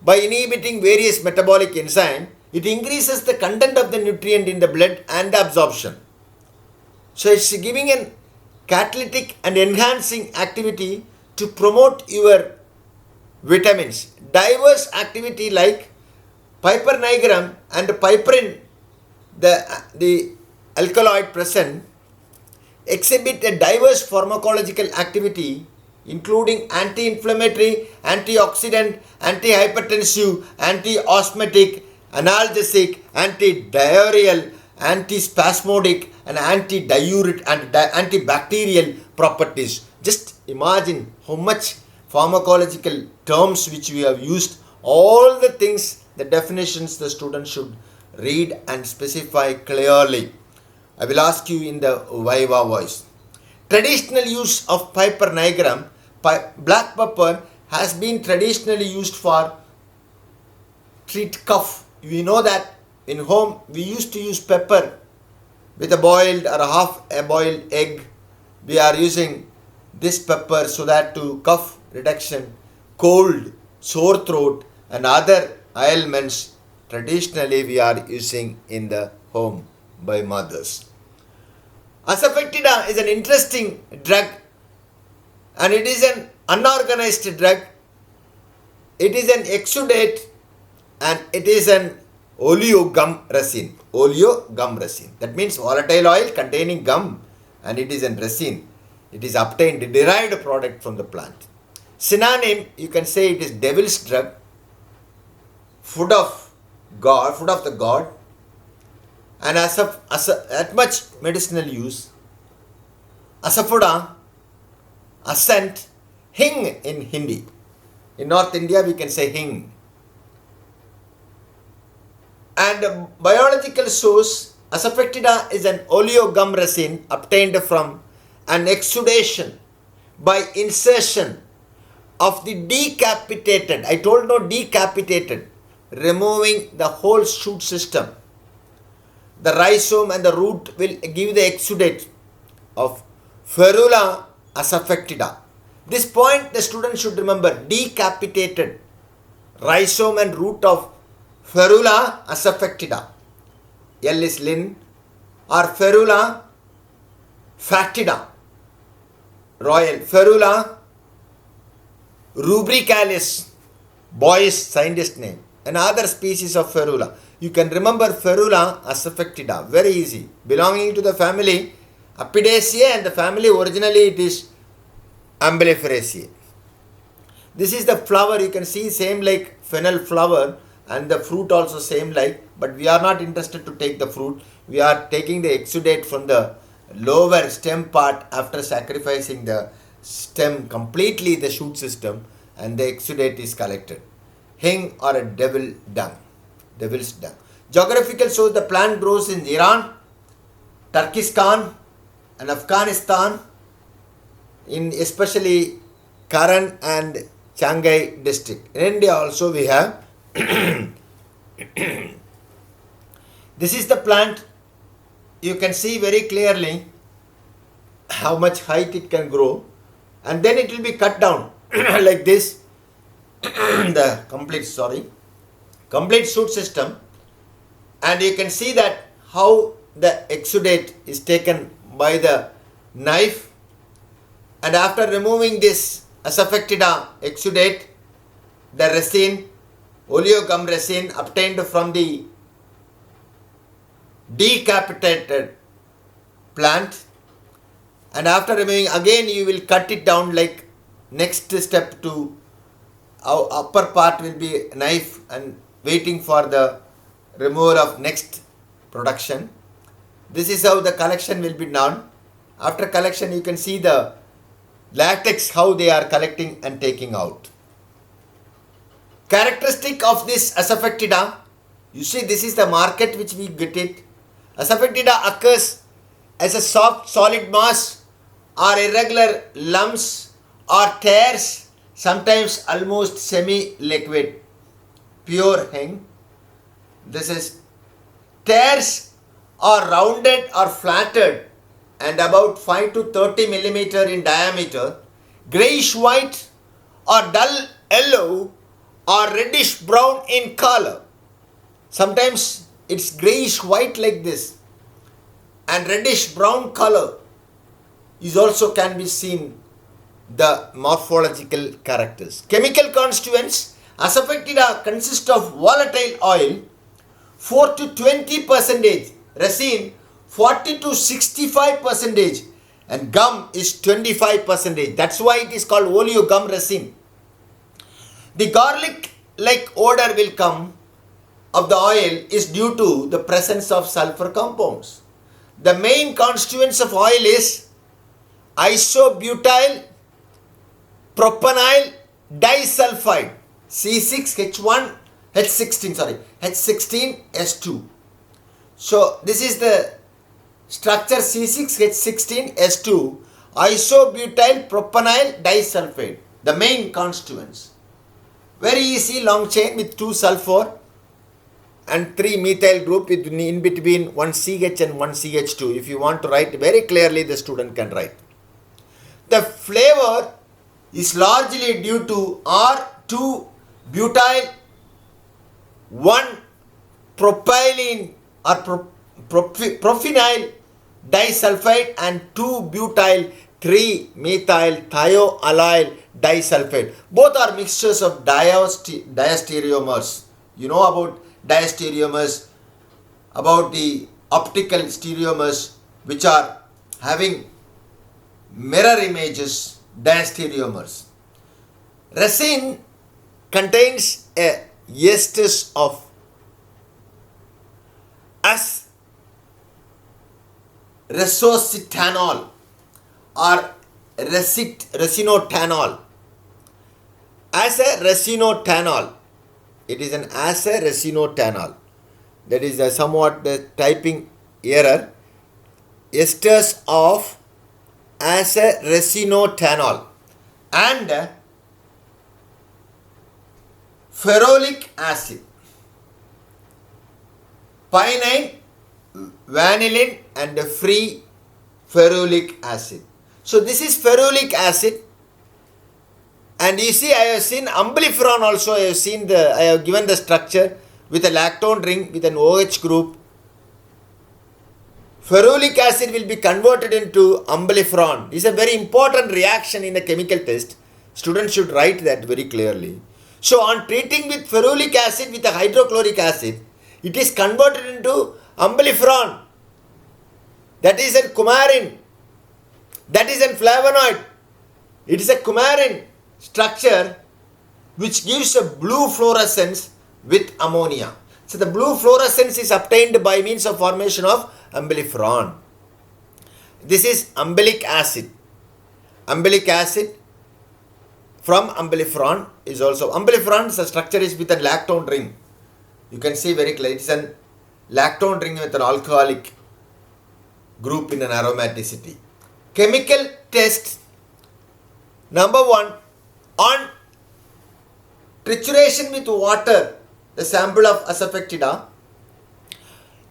By inhibiting various metabolic enzymes, it increases the content of the nutrient in the blood and the absorption. So it's giving an catalytic and enhancing activity to promote your vitamins. Diverse activity like Piper nigrum and piperin, the alkaloid present, exhibit a diverse pharmacological activity including anti-inflammatory, antioxidant, antihypertensive, anti-osmotic, analgesic, antidiarrheal, antispasmodic and antidiuretic and antibacterial properties. Just imagine how much pharmacological terms which we have used. All the things, the definitions the student should read and specify clearly. I will ask you in the Viva voice. Traditional use of Piper nigrum, black pepper has been traditionally used for treat cough. We know that in home we used to use pepper with a boiled or a half a boiled egg. We are using this pepper so that to cough reduction, cold, sore throat and other ailments traditionally we are using in the home by mothers. Asafoetida is an interesting drug and it is an unorganized drug. It is an exudate and it is an oleogum resin. Oleogum resin. That means volatile oil containing gum and it is an resin. It is obtained, derived product from the plant. Synonym, you can say it is devil's drug, food of God, food of the god, and at much medicinal use. Asafoetida, ascent, hing in Hindi. In North India we can say hing. And biological source, Asafoetida is an oleogum resin obtained from an exudation by insertion of the decapitated, I told no decapitated, removing the whole shoot system. The rhizome and the root will give the exudate of Ferula Asafoetida. This point the student should remember, decapitated rhizome and root of Ferula Asafoetida. L is Lin or Ferula fatida, royal Ferula rubricalis, boy's scientist name, another species of Ferula. You can remember Ferula Asafoetida, very easy, belonging to the family Apidaceae and the family originally it is Umbelliferaceae. This is the flower, you can see same like fennel flower and the fruit also same like, but we are not interested to take the fruit. We are taking the exudate from the lower stem part after sacrificing the stem completely, the shoot system, and the exudate is collected. Hing or a devil's dung. Geographical source, the plant grows in Iran, Turkestan and Afghanistan, in especially Karan and Changai district. In India also we have. This is the plant. You can see very clearly how much height it can grow, and then it will be cut down like this. The complete shoot system, and you can see that how the exudate is taken by the knife, and after removing this Asafoetida exudate, the resin, oleogum resin obtained from the decapitated plant, and after removing again you will cut it down like next step to our upper part will be knife and waiting for the removal of next production. This is how the collection will be done. After collection you can see the latex how they are collecting and taking out. Characteristic of this Asafoetida, you see this is the market which we get it. Asafoetida occurs as a soft solid mass or irregular lumps or tears, sometimes almost semi-liquid, pure hang. This is tears are rounded or flattened and about 5 to 30 millimeter in diameter, greyish white or dull yellow or reddish brown in color. Sometimes it's greyish white like this, and reddish brown color is also can be seen the morphological characters. Chemical constituents, Asafoetida consists of volatile oil 4 to 20%, resin 40 to 65%, and gum is 25%. That's why it is called oleogum resin. The garlic-like odor will come of the oil is due to the presence of sulfur compounds. The main constituents of oil is isobutyl propanyl disulfide H16S2. So this is the structure C6H16S2, isobutyl propanyl disulfide. the main constituents. Very easy long chain with 2 sulfur and 3 methyl group with in between 1 CH and 1 CH2. If you want to write very clearly, the student can write. The flavor is largely due to R2 butyl 1 propylene or prophenyl disulfide and 2 butyl 3 methyl thioallyl disulfide. Both are mixtures of diastereomers. You know about diastereomers, about the optical stereomers which are having mirror images, diastereomers. Resin contains a esters of resositanol or resinotanol. Asaresinotanol. It is an asaresinotanol. That is somewhat the typing error. Esters of asaresinotanol and ferulic acid, pinene, vanillin and free ferulic acid. So this is ferulic acid, and you see I have seen umbelliferon also. I have given the structure with a lactone ring with an OH group. Ferulic acid will be converted into umbelliferon. This is a very important reaction in a chemical test. Students should write that very clearly. So on treating with ferulic acid with a hydrochloric acid, it is converted into umbelliferon. That is a coumarin. That is a flavonoid. It is a coumarin structure which gives a blue fluorescence with ammonia. So the blue fluorescence is obtained by means of formation of umbelliferon. This is umbellic acid. Umbellic acid from umbelliferon is also, umbelliferon, the structure is with a lactone ring. You can see very clearly, it is a lactone ring with an alcoholic group in an aromaticity. Chemical test number 1, on trituration with water, the sample of Asafoetida,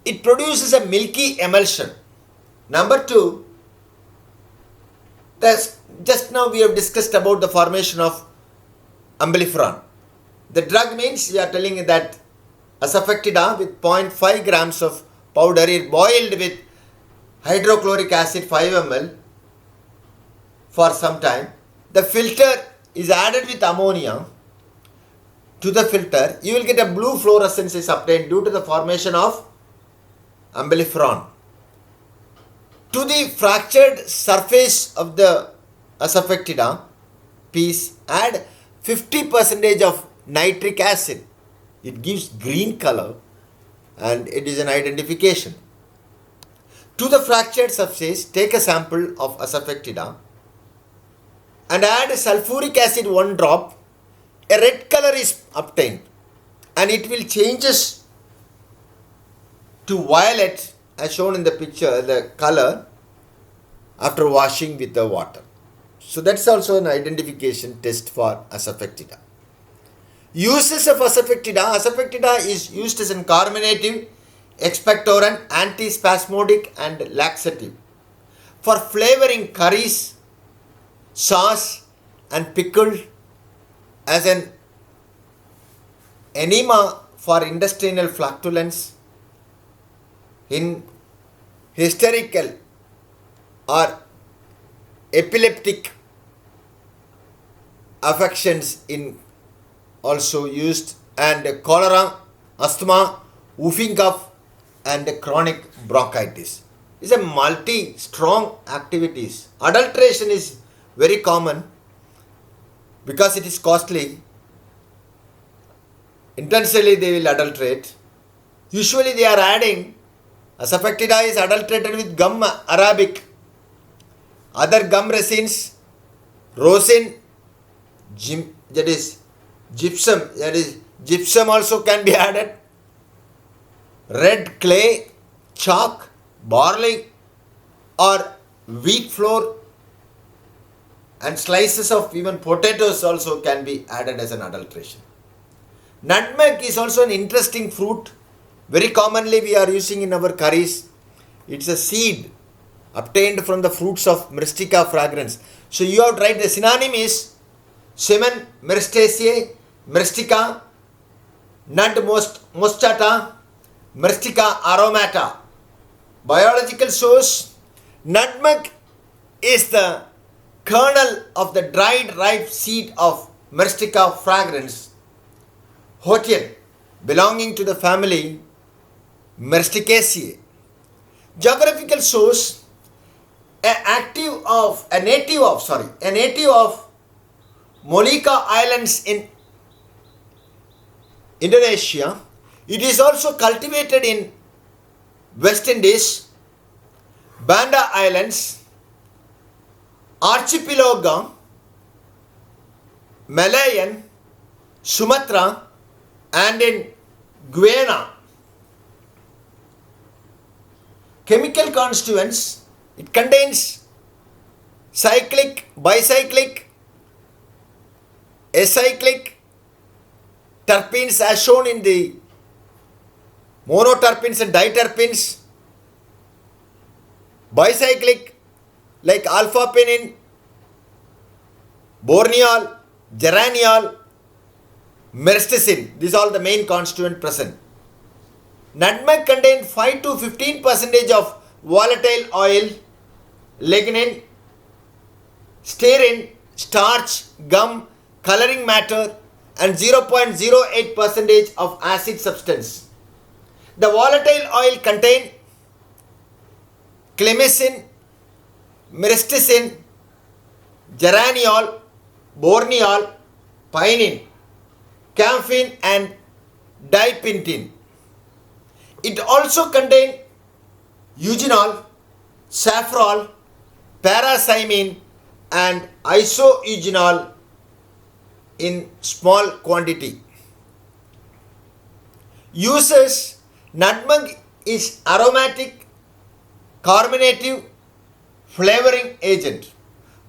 it produces a milky emulsion. Number 2, just now we have discussed about the formation of umbelliferon. The drug means we are telling that Asafoetida with 0.5 grams of powder is boiled with hydrochloric acid 5 ml for some time. The filter is added with ammonia to the filter. You will get a blue fluorescence is obtained due to the formation of umbelliferon. To the fractured surface of the Asafoetida piece, add 50% of nitric acid. It gives green color and it is an identification. To the fractured surface, take a sample of Asafoetida and add sulfuric acid 1 drop. A red color is obtained and it will changes to violet as shown in the picture, the color after washing with the water. So that's also an identification test for Asafoetida. Uses of Asafoetida. Asafoetida is used as a carminative, expectorant, antispasmodic and laxative. For flavoring curries, sauce and pickled, as an enema for intestinal flatulence, in hysterical or epileptic affections in also used, and cholera, asthma, whooping cough and chronic bronchitis. It's a multi-strong activities. Adulteration is very common because it is costly. Intensely they will adulterate. Usually they are adding, Asafoetida is adulterated with gum arabic, other gum resins, rosin, that is gypsum also can be added, red clay, chalk, barley or wheat flour and slices of even potatoes also can be added as an adulteration. Nutmeg is also an interesting fruit. Very commonly we are using in our curries. It's a seed obtained from the fruits of Myristica fragrans. So you have tried, the synonym is Semen myristaceae, Myristica, Nud moscata, Myristica aromata. Biological source: nutmeg is the kernel of the dried ripe seed of Myristica fragrans, Hotian, belonging to the family Myristicaceae. Geographical source: a native of Molucca Islands in Indonesia. It is also cultivated in West Indies, Banda Islands, Archipelago, Malayan, Sumatra, and in Guyana. Chemical constituents: it contains cyclic, bicyclic, acyclic terpenes as shown in the monoterpenes and diterpenes. Bicyclic like alpha-penin, borneol, geraniol, myristicin. These are all the main constituent present. Nutmeg contains 5 to 15% of volatile oil, lignin, stearin, starch, gum, coloring matter, and 0.08% of acid substance. The volatile oil contain clemicin, myristicin, geraniol, borneol, pinene, camphene, and dipentine. It also contains eugenol, safrole, paracymene, and isoeugenol in small quantity. Uses: nutmeg is aromatic, carminative, flavoring agent.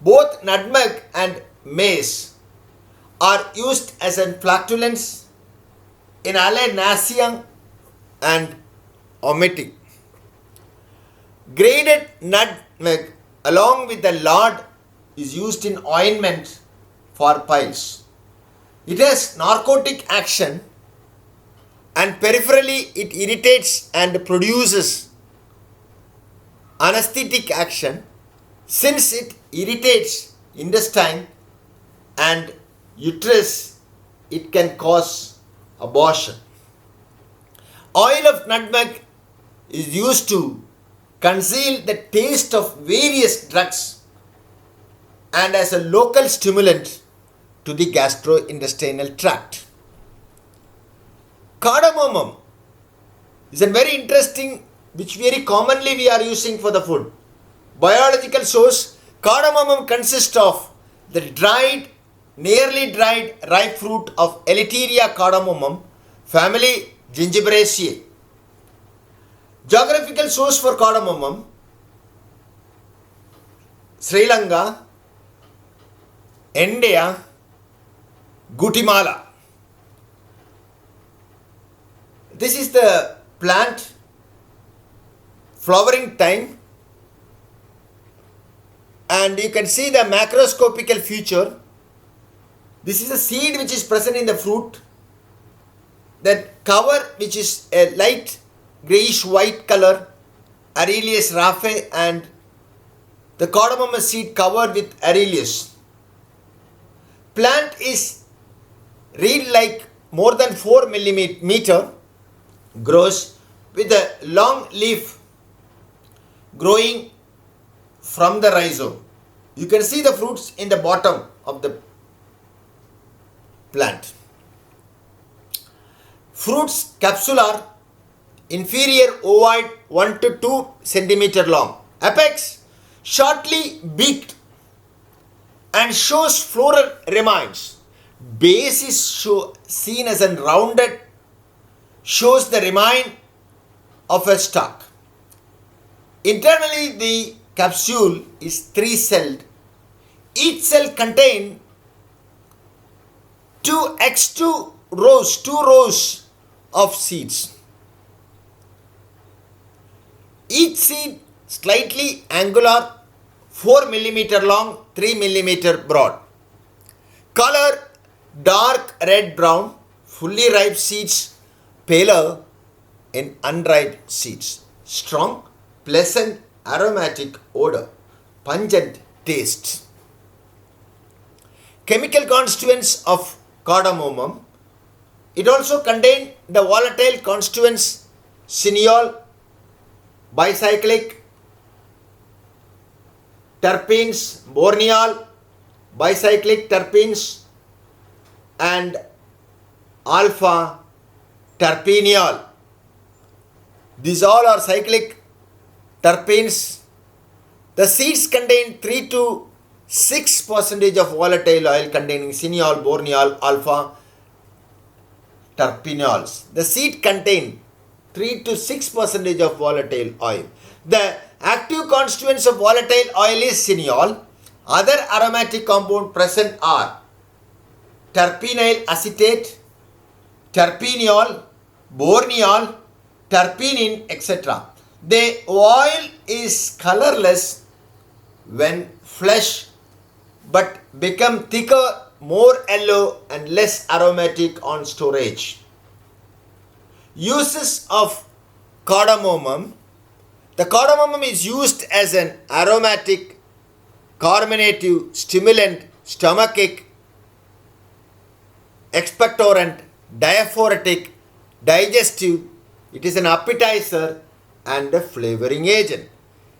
Both nutmeg and mace are used as a flatulence in nausea and vomiting. Grated nutmeg along with the lard is used in ointment for piles. It has narcotic action, and peripherally it irritates and produces anesthetic action. Since it irritates intestine and uterus, it can cause abortion. Oil of nutmeg is used to conceal the taste of various drugs and as a local stimulant to the gastrointestinal tract. Cardamom is a very interesting, which very commonly we are using for the food. Biological source: cardamom consists of the dried, nearly dried ripe fruit of Elateria cardamomum, family Gingibraceae. Geographical source for cardamom: Sri Lanka, India, Guatemala. This is the plant flowering time, and you can see the macroscopical feature. This is a seed which is present in the fruit. That cover, which is a light greyish white color, Arelius raffe, and the cardamom seed covered with Arelius. Plant is reed like more than 4 millimeter, grows with a long leaf growing from the rhizome. You can see the fruits in the bottom of the plant. Fruits capsular, inferior ovoid 1 to 2 centimeter long. Apex shortly beaked and shows floral remains. Base is seen as a rounded, shows the remain of a stalk. Internally the capsule is 3-celled. Each cell contains two rows of seeds. Each seed slightly angular, 4 mm long, 3 mm broad. Color dark red brown, fully ripe seeds paler in unripe seeds. Strong, pleasant, aromatic odor, pungent taste. Chemical constituents of cardamom. It also contains the volatile constituents cineol, bicyclic terpenes, borneol, bicyclic terpenes, and alpha terpeneol. These all are cyclic terpenes. The seeds contain 3 to 6% of volatile oil containing cineol, borneol, alpha terpenols. The seed contain 3 to 6% of volatile oil. The active constituents of volatile oil is cineol. Other aromatic compounds present are terpenyl acetate, terpeneol, borneol, terpenin, etc. The oil is colorless when fresh but become thicker, more yellow and less aromatic on storage. Uses of cardamom. The cardamom is used as an aromatic, carminative, stimulant, stomachic, expectorant, diaphoretic, digestive. It is an appetizer and a flavoring agent.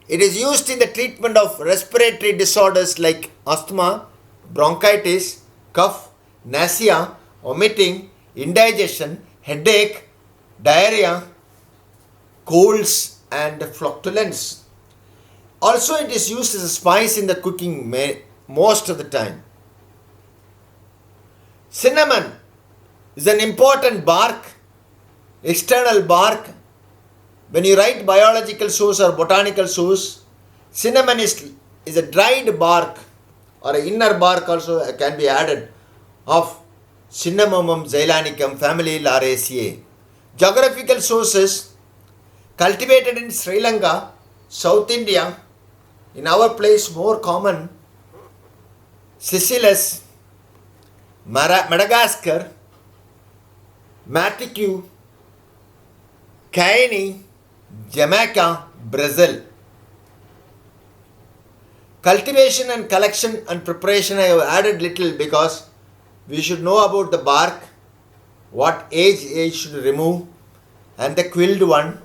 It is used in the treatment of respiratory disorders like asthma, bronchitis, cough, nausea, vomiting, indigestion, headache, diarrhea, colds and flatulence. Also, it is used as a spice in the cooking most of the time. Cinnamon is an important bark, external bark. When you write biological source or botanical source, cinnamon is a dried bark or an inner bark also can be added of Cinnamomum zeylanicum family Laraceae. Geographical sources cultivated in Sri Lanka, South India, in our place more common, Seychelles, Madagascar, Catechu, Guinea, Jamaica, Brazil. Cultivation and collection and preparation I have added little because we should know about the bark, what age should remove, and the quilled one,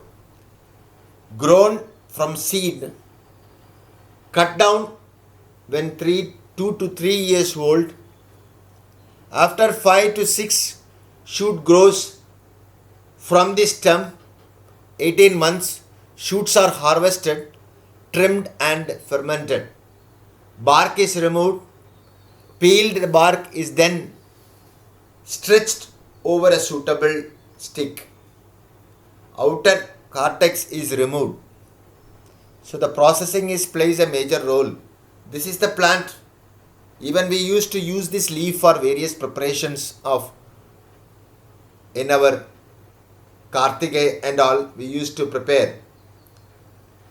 grown from seed, cut down when 2 to 3 years old. After 5 to 6 shoot grows from the stem, 18 months, shoots are harvested, trimmed and fermented. Bark is removed, peeled bark is then stretched over a suitable stick. Outer cortex is removed. So the processing plays a major role. This is the plant. Even we used to use this leaf for various preparations of in our Kartige and all we used to prepare.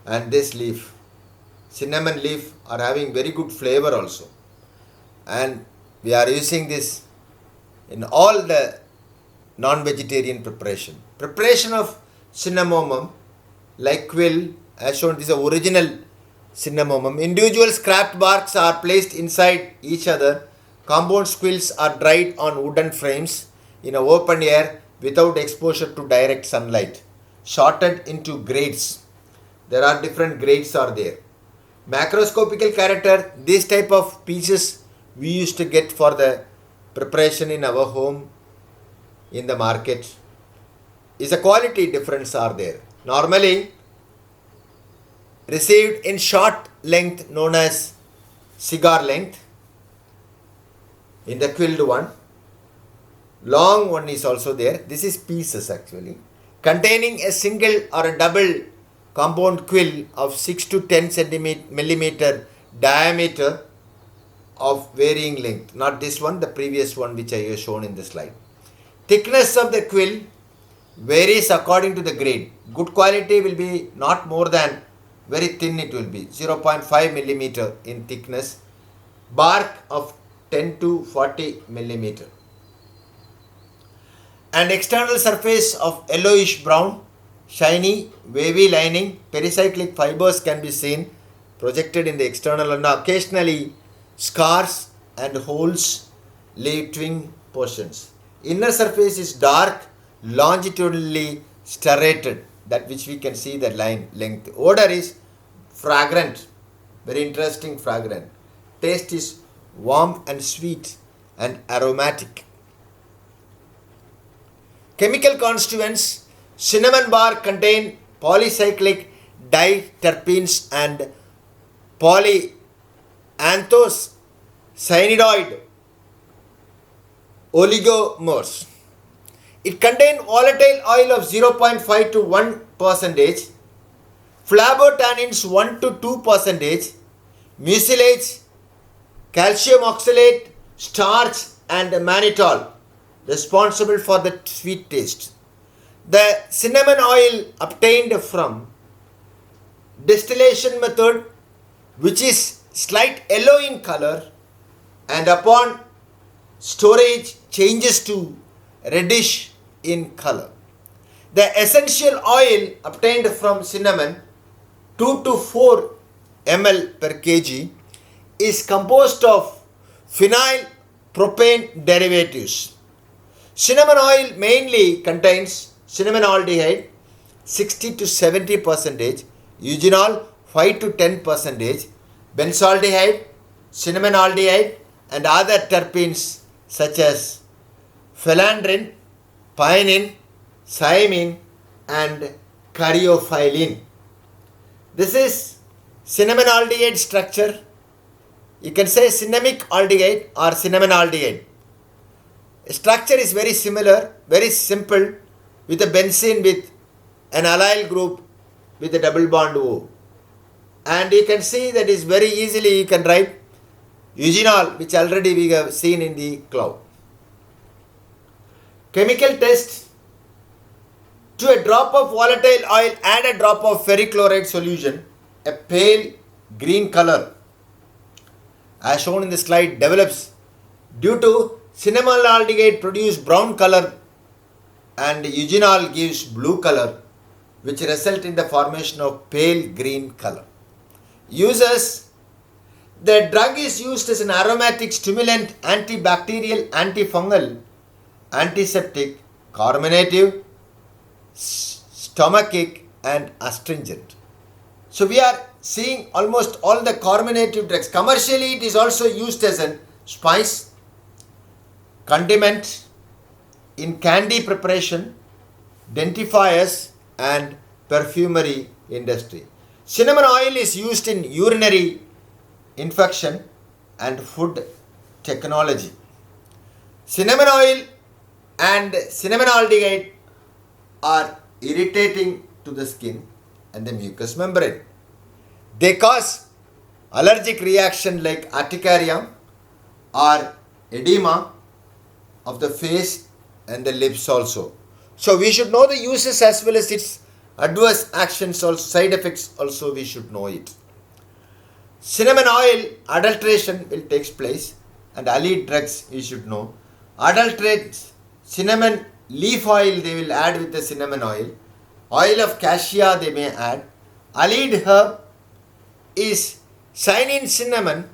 And this leaf, cinnamon leaf, are having very good flavor also. And we are using this in all the non-vegetarian preparation. Preparation of cinnamomum, like quill, as shown, this is the original cinnamomum. Individual scrapped barks are placed inside each other. Compound quills are dried on wooden frames in an open air without exposure to direct sunlight. Sorted into grades. There are different grades are there. Macroscopical character, this type of pieces we used to get for the preparation in our home, in the market. Is a quality difference are there. Normally received in short length known as cigar length in the quilled one. Long one is also there. This is pieces actually containing a single or a double compound quill of 6 to 10 millimeter diameter of varying length. Not this one, the previous one which I have shown in the slide. Thickness of the quill varies according to the grade. Good quality will be not more than, very thin it will be, 0.5 millimeter in thickness. Bark of 10 to 40 millimeter. And external surface of yellowish brown, shiny, wavy lining, pericyclic fibers can be seen projected in the external, and occasionally scars and holes leave twin portions. Inner surface is dark, longitudinally striated, that which we can see the line length. Odor is fragrant, very interesting fragrant. Taste is warm and sweet and aromatic. Chemical constituents: cinnamon bark contain polycyclic diterpenes and polyanthocyanidinoid oligomers. It contains volatile oil of 0.5 to 1%, flavonoids 1 to 2%, mucilage, calcium oxalate, starch and mannitol, responsible for the sweet taste. The cinnamon oil obtained from distillation method, which is slight yellow in color, and upon storage changes to reddish in color. The essential oil obtained from cinnamon, 2 to 4 ml per kg, is composed of phenyl propane derivatives. Cinnamon oil mainly contains cinnamon-aldehyde 60 to 70%, eugenol 5 to 10%, benzaldehyde, cinnamon-aldehyde and other terpenes such as phellandrin, pinene, cymene and caryophyllene. This is cinnamon-aldehyde structure. You can say cinnamic aldehyde or cinnamon aldehyde. Structure is very similar, very simple, with a benzene with an allyl group with a double bond O. And you can see that is very easily you can write eugenol, which already we have seen in the Clove. Chemical test: to a drop of volatile oil add a drop of ferric chloride solution. A pale green color, as shown in the slide, develops due to cinnamon-aldehyde produce brown color and eugenol gives blue color, which result in the formation of pale green color. Uses: the drug is used as an aromatic stimulant, antibacterial, antifungal, antiseptic, carminative, stomachic and astringent. So we are seeing almost all the carminative drugs. Commercially it is also used as a spice, condiment, in candy preparation, dentifriers and perfumery industry. Cinnamon oil is used in urinary infection and food technology. Cinnamon oil and cinnamon aldehyde are irritating to the skin and the mucous membrane. They cause allergic reaction like urticaria or edema of the face and the lips also. So we should know the uses as well as its adverse actions, also side effects also we should know it. Cinnamon oil adulteration will take place, and allied drugs we should know. Adulterates cinnamon leaf oil they will add with the cinnamon oil. Oil of cassia they may add. Allied herb is cyanine cinnamon,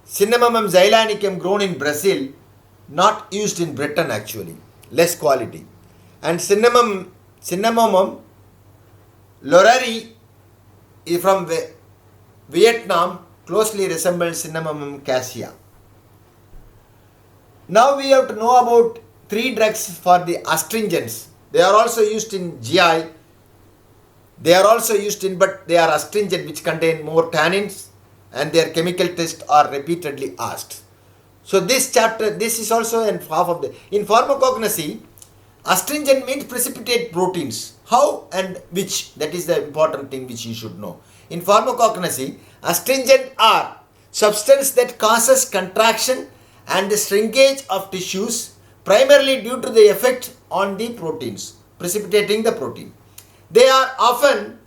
Cinnamomum xylanicum, grown in Brazil, not used in Britain actually, less quality. And Cinnamomum lorari is from Vietnam, closely resembles Cinnamomum cassia. Now we have to know about 3 drugs for the astringents. They are also used in GI. They are also used in, but they are astringent, which contain more tannins, and their chemical tests are repeatedly asked. So this chapter, this is also in half of the, in pharmacognosy, astringent means precipitate proteins. How and which, that is the important thing which you should know. In pharmacognosy, astringent are substance that causes contraction and shrinkage of tissues, primarily due to the effect on the proteins, precipitating the protein. They are often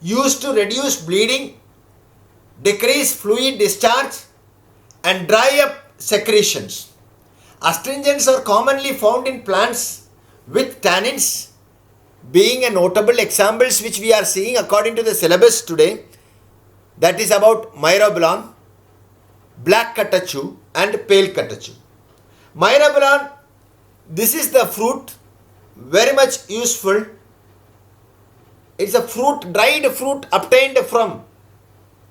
used to reduce bleeding, decrease fluid discharge, and dry up secretions. Astringents are commonly found in plants with tannins, being a notable examples which we are seeing according to the syllabus today. That is about Myrobalan, black Catechu and pale Catechu. Myrobalan, this is the fruit, very much useful. It's a fruit, dried fruit obtained from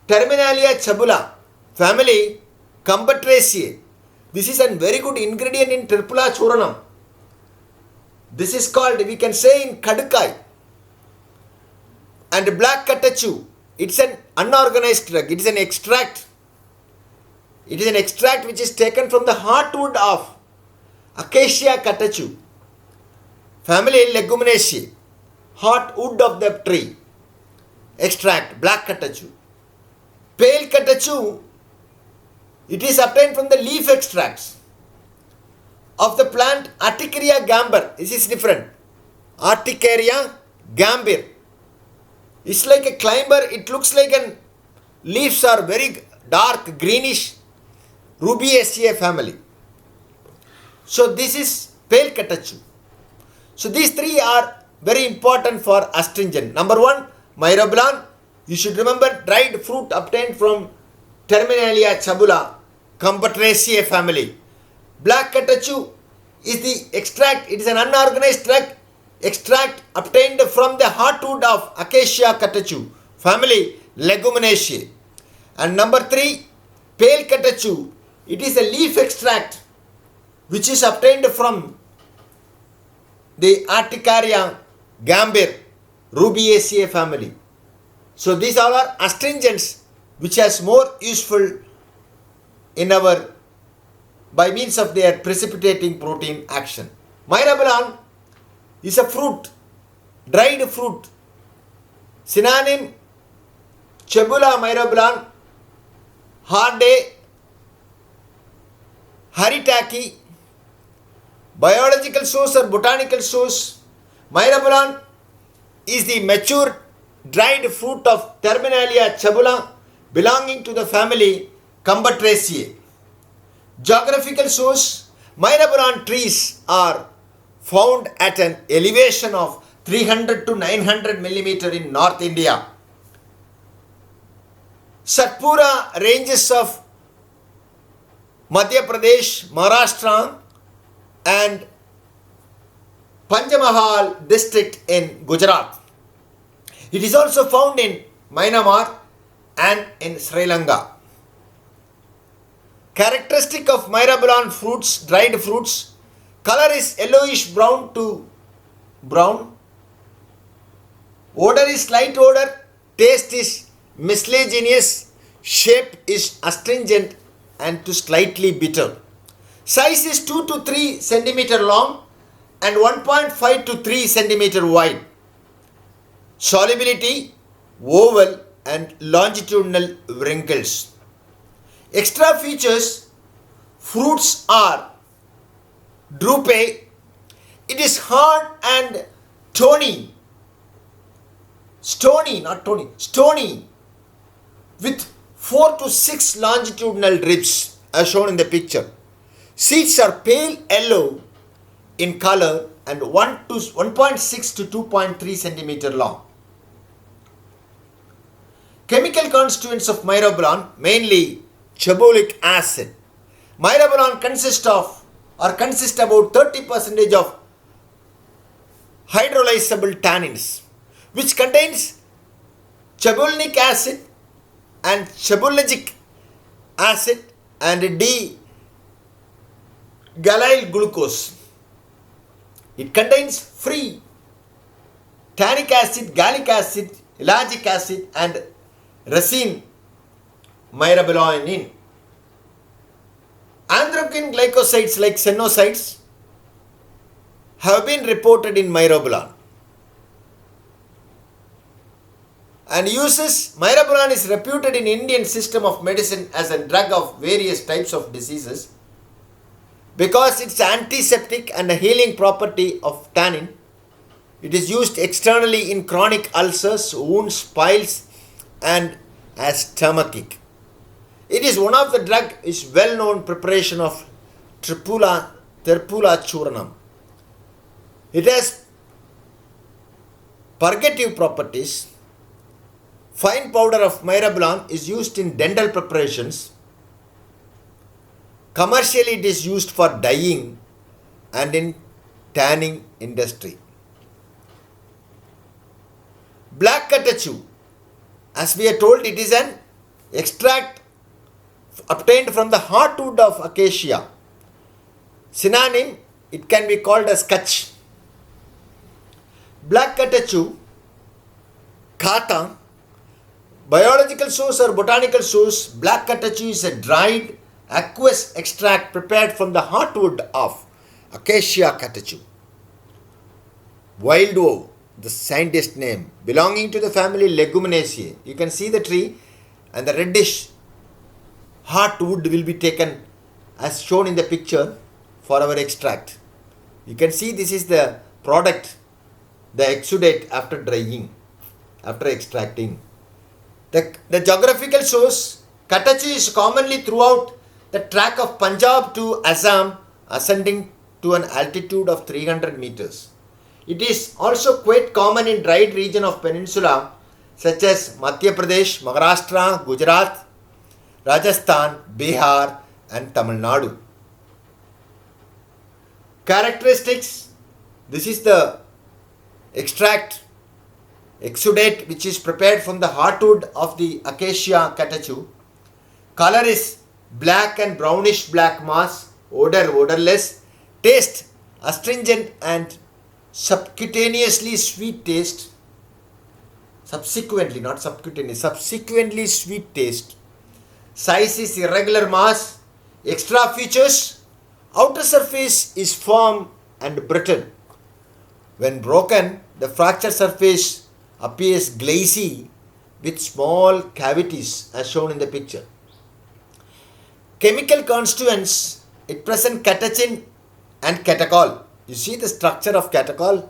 Terminalia chabula family, Combatraceae. This is a very good ingredient in Tripula Churanam. This is called, we can say, in Kadukai. And black Catechu, it's an unorganized drug. It is an extract. It is an extract which is taken from the heartwood of Acacia Catechu, family Leguminosae, heartwood of the tree. Extract, black Catechu. Pale Catechu, it is obtained from the leaf extracts of the plant Articaria gambir. This is different. Articaria gambir. It's like a climber. It looks like an leaves are very dark greenish. Rubiaceae family. So this is pale Catechu. So these three are very important for astringent. Number one, Myrobalan. You should remember, dried fruit obtained from Terminalia chabula, Combatraceae family. Black Catechu is the extract. It is an unorganized drug. Extract obtained from the heartwood of Acacia Catechu, family Leguminosae. And number three, pale Catechu. It is a leaf extract which is obtained from the Articaria gambir, Rubiaceae family. So these all are astringents which has more useful in our by means of their precipitating protein action. Myrobalan is a fruit, dried fruit. Synonym Chabula Myrobalan, Harday, Haritaki. Biological source or botanical source, Myrobalan is the mature dried fruit of Terminalia chabula belonging to the family Combatraceae. Geographical source, Myrobalan trees are found at an elevation of 300 to 900 millimeter in North India. Satpura ranges of Madhya Pradesh, Maharashtra and Panjamahal district in Gujarat. It is also found in Myanmar and in Sri Lanka. Characteristic of Myrobalan fruits, dried fruits, color is yellowish brown to brown. Odor is light odor. Taste is miscellaneous. Shape is astringent and to slightly bitter. Size is 2 to 3 centimeter long and 1.5 to 3 centimeter wide. Solubility, oval and longitudinal wrinkles. Extra features, fruits are drupe. It is hard and stony with 4 to 6 longitudinal ribs as shown in the picture. Seeds are pale yellow in color and 1.6 to 2.3 centimeter long. Chemical constituents of Myrobalan, mainly chabulic acid. Myrobalan consists about 30% of hydrolyzable tannins, which contains chabulinic acid and chabulic acid and D-gallyl glucose. It contains free tannic acid, gallic acid, ellagic acid and racine myrobalan. Anthraquin glycosides like senosides have been reported in Myrobalan. and uses Myrobalan is reputed in Indian system of medicine as a drug of various types of diseases because its antiseptic and a healing property of tannin. It is used externally in chronic ulcers, wounds, piles and as stomachache. It is one of the drug is well known preparation of terpula churnam. It has purgative properties. Fine powder of Myrobalan is used in dental preparations. Commercially, it is used for dyeing and in tanning industry. Black Catechu, as we are told, it is an extract obtained from the heartwood of acacia. Synonym, it can be called as kach. Black Catechu, kata. Biological source or botanical source, black catechu is a dried aqueous extract prepared from the heartwood of Acacia catechu. Wild oak, the scientist name, belonging to the family Leguminaceae. You can see the tree and the reddish heartwood will be taken as shown in the picture for our extract. You can see this is the product, the exudate after drying, after extracting. The geographical source, Catechu is commonly throughout the tract of Punjab to Assam, ascending to an altitude of 300 meters. It is also quite common in dried region of peninsula such as Madhya Pradesh, Maharashtra, Gujarat, Rajasthan, Bihar and Tamil Nadu. Characteristics, this is the extract exudate which is prepared from the heartwood of the Acacia catechu. Color is black and brownish black mass, odor odorless, taste astringent and subcutaneously sweet taste, subsequently sweet taste. Size is irregular mass. Extra features, outer surface is firm and brittle. When broken, the fracture surface appears glassy with small cavities as shown in the picture. Chemical constituents, it presents catechin and catechol. You see the structure of catechol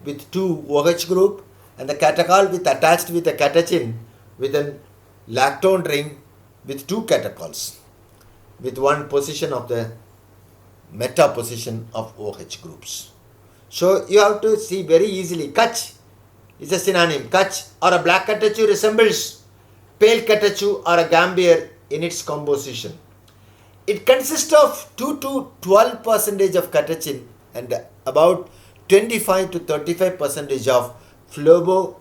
with two OH group and the catechol with attached with a catechin with a lactone ring with two catechols with one position of the meta position of OH groups. So you have to see very easily. Kach is a synonym. Kach or a black catechu resembles pale catechu or a gambier in its composition. It consists of 2 to 12% of catechin and about 25 to 35% of phlobo,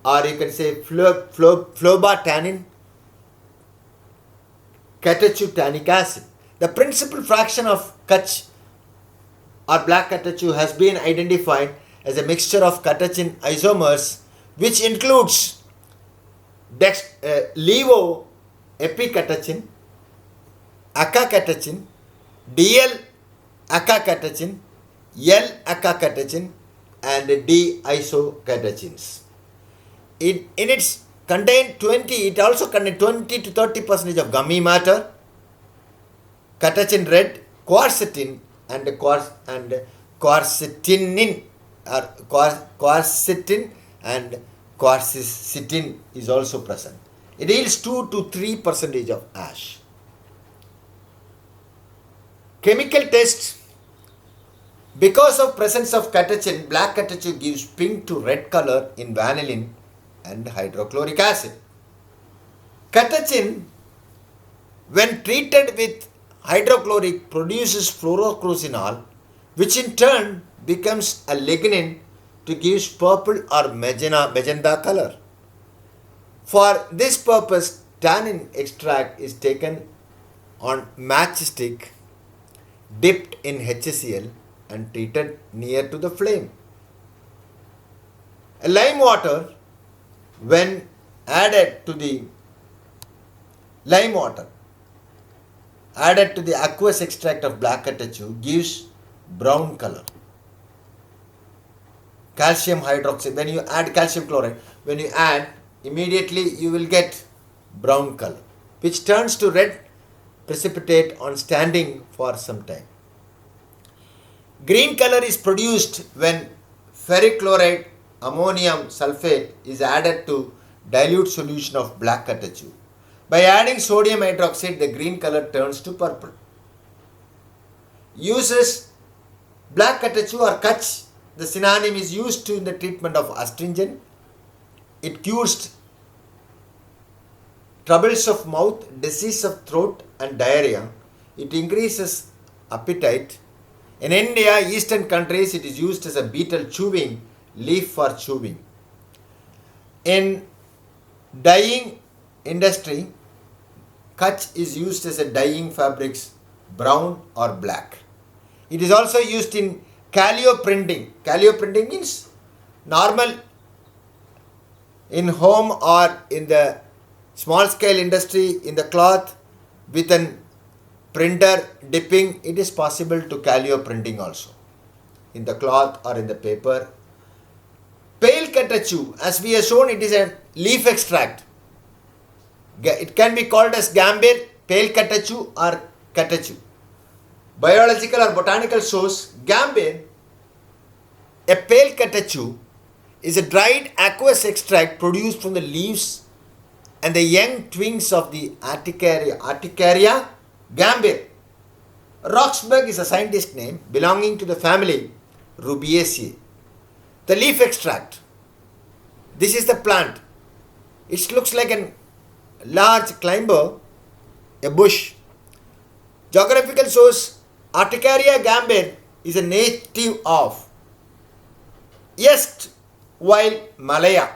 or you can say phloba tannin, catechu tannic acid. The principal fraction of kach or black catechu has been identified as a mixture of catechin isomers which includes levo epicatechin, acacatechin, DL acacatechin, L acacatechin and D isocatechins. In its it also contains 20 to 30% of gummy matter, catechin red, quercetin and quercetinin or quercetin and quercetin is also present. It yields 2 to 3% of ash. Chemical test. Because of presence of catechin, black catechu gives pink to red color in vanillin and hydrochloric acid. Catechin, when treated with hydrochloric, produces fluorocrucinol, which in turn becomes a lignin to give purple or magenta color. For this purpose, tannin extract is taken on matchstick, dipped in HCl and treated near to the flame. Lime water, when added to the aqueous extract of black catechu, gives brown color. Calcium hydroxide, when you add calcium chloride, when you add immediately you will get brown color, which turns to red precipitate on standing for some time. Green color is produced when ferric chloride ammonium sulfate is added to dilute solution of black catechu. By adding sodium hydroxide, the green color turns to purple. Uses black catechu or kach, the synonym is used in the treatment of astringent. It cures troubles of mouth, disease of throat and diarrhea. It increases appetite. In India, eastern countries, it is used as a beetle chewing leaf for chewing. In dyeing industry, kach is used as a dyeing fabrics, brown or black. It is also used in callio printing. Callio printing means normal in home or in the small scale industry in the cloth with an printer dipping. It is possible to callio printing also in the cloth or in the paper. Pale catechu, as we have shown, it is a leaf extract. It can be called as gambir, pale catechu or catechu. Biological or botanical source, gambir, a pale catechu, is a dried aqueous extract produced from the leaves and the young twigs of the Articaria gambir. Roxburgh is a scientist name belonging to the family Rubiaceae. The leaf extract. This is the plant. It looks like a large climber, a bush. Geographical source, Articaria gambir is a native of East while Malaya.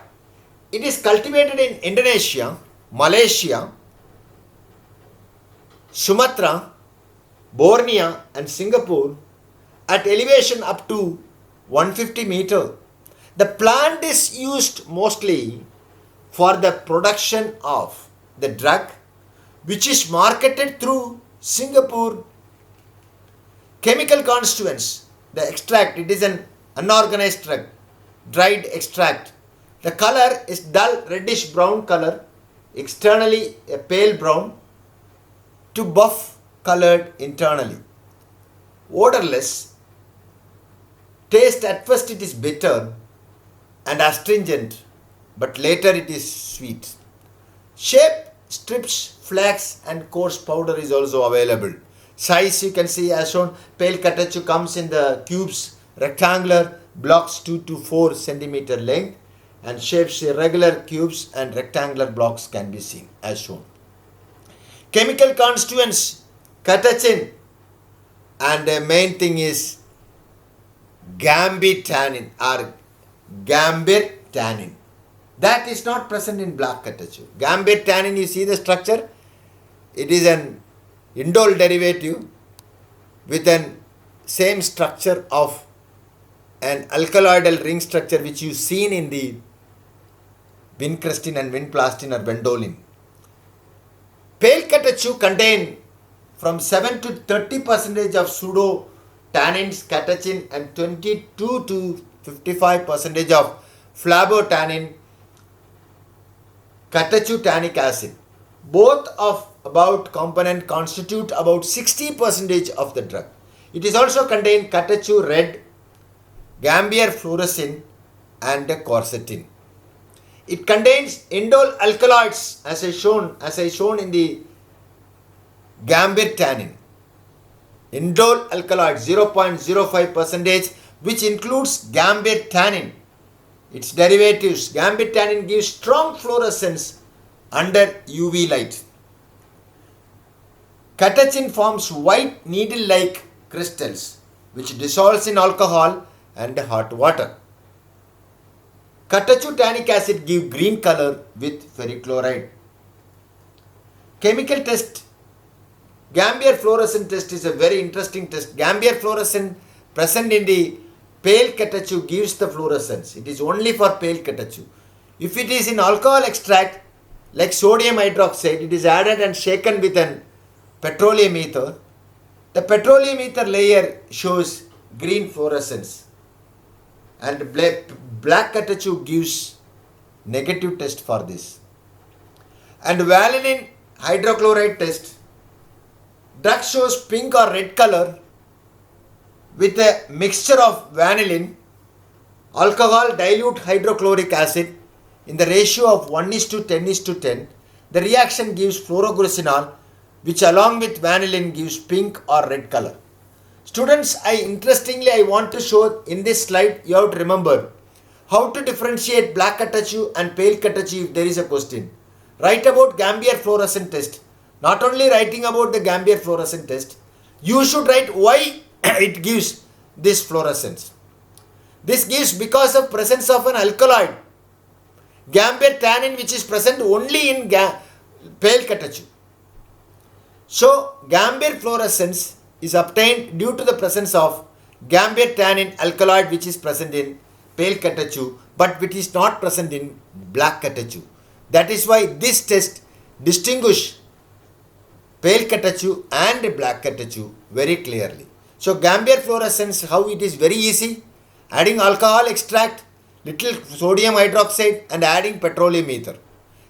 It is cultivated in Indonesia, Malaysia, Sumatra, Borneo and Singapore at elevation up to 150 meter. The plant is used mostly for the production of the drug which is marketed through Singapore. Chemical constituents, the extract, it is an unorganized drug, dried extract. The color is dull reddish brown color, externally a pale brown to buff colored internally. Odorless. Taste, at first it is bitter and astringent, but later it is sweet. Shape, strips, flax and coarse powder is also available. Size you can see as shown, pale catechu comes in the cubes, rectangular, blocks 2 to 4 centimeter length, and shapes irregular cubes and rectangular blocks can be seen as shown. Chemical constituents, catechin, and the main thing is gambir tannin or gambir tannin. That is not present in black catechu. Gambir tannin, you see the structure, it is an indole derivative with an same structure of an alkaloidal ring structure which you seen in the vincrestin and vinplastin or vendolin. Pale catechu contain from 7 to 30% of pseudo tannins, catechin, and 22 to 55% of flavotannin, catechu tannic acid. Both of about component constitute about 60% of the drug. It is also contain catechu red, gambir fluorescin and quercetin. It contains indole alkaloids as I shown in the gambir tannin. Indole alkaloids 0.05%, which includes gambir tannin. Its derivatives, gambir tannin gives strong fluorescence under UV light. Catechin forms white needle-like crystals which dissolves in alcohol and hot water. Catechu tannic acid gives green color with ferric chloride. Chemical test. Gambir fluorescent test is a very interesting test. Gambir fluorescent present in the pale catechu gives the fluorescence. It is only for pale catechu. If it is in alcohol extract like sodium hydroxide, it is added and shaken with an petroleum ether. The petroleum ether layer shows green fluorescence and black catechu gives negative test for this. And vanillin hydrochloride test, drug shows pink or red color with a mixture of vanillin, alcohol, dilute hydrochloric acid in the ratio of 1:10:10. The reaction gives fluoroglycinol, which along with vanillin gives pink or red color. Students, I want to show in this slide, you have to remember how to differentiate black Catechu and pale Catechu if there is a question. Write about Gambier fluorescent test. Not only writing about the Gambier fluorescent test, you should write why it gives this fluorescence. This gives because of presence of an alkaloid, Gambier tannin, which is present only in pale Catechu. So, Gambier fluorescence is obtained due to the presence of Gambier tannin alkaloid, which is present in pale Catechu, but which is not present in black Catechu. That is why this test distinguish pale Catechu and black Catechu very clearly. So, Gambier fluorescence, how it is very easy, adding alcohol extract, little sodium hydroxide and adding petroleum ether.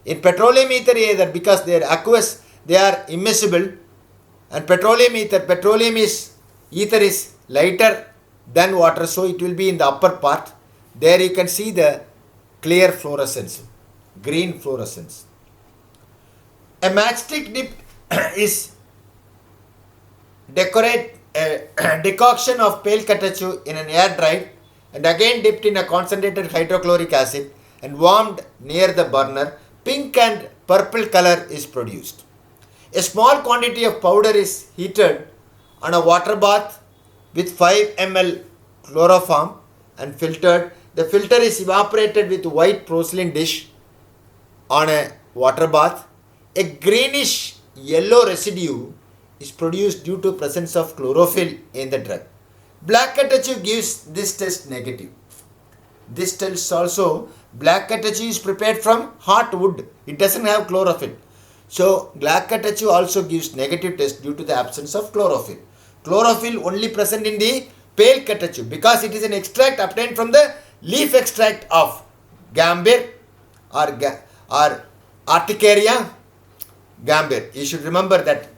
In petroleum ether either, because they are aqueous, they are immiscible, and petroleum ether is lighter than water, so it will be in the upper part. There you can see the clear fluorescence, green fluorescence. A matchstick dip is decoction of pale Catechu in an air dried and again dipped in a concentrated hydrochloric acid and warmed near the burner. Pink and purple color is produced. A small quantity of powder is heated on a water bath with 5 ml chloroform and filtered. The filter is evaporated with white porcelain dish on a water bath. A greenish yellow residue is produced due to presence of chlorophyll in the drug. Black Catechu gives this test negative. This tells also black Catechu is prepared from hot wood. It doesn't have chlorophyll. So black Catechu also gives negative test due to the absence of chlorophyll. Chlorophyll only present in the pale Catechu because it is an extract obtained from the leaf extract of Gambier or Articaria Gambier. You should remember that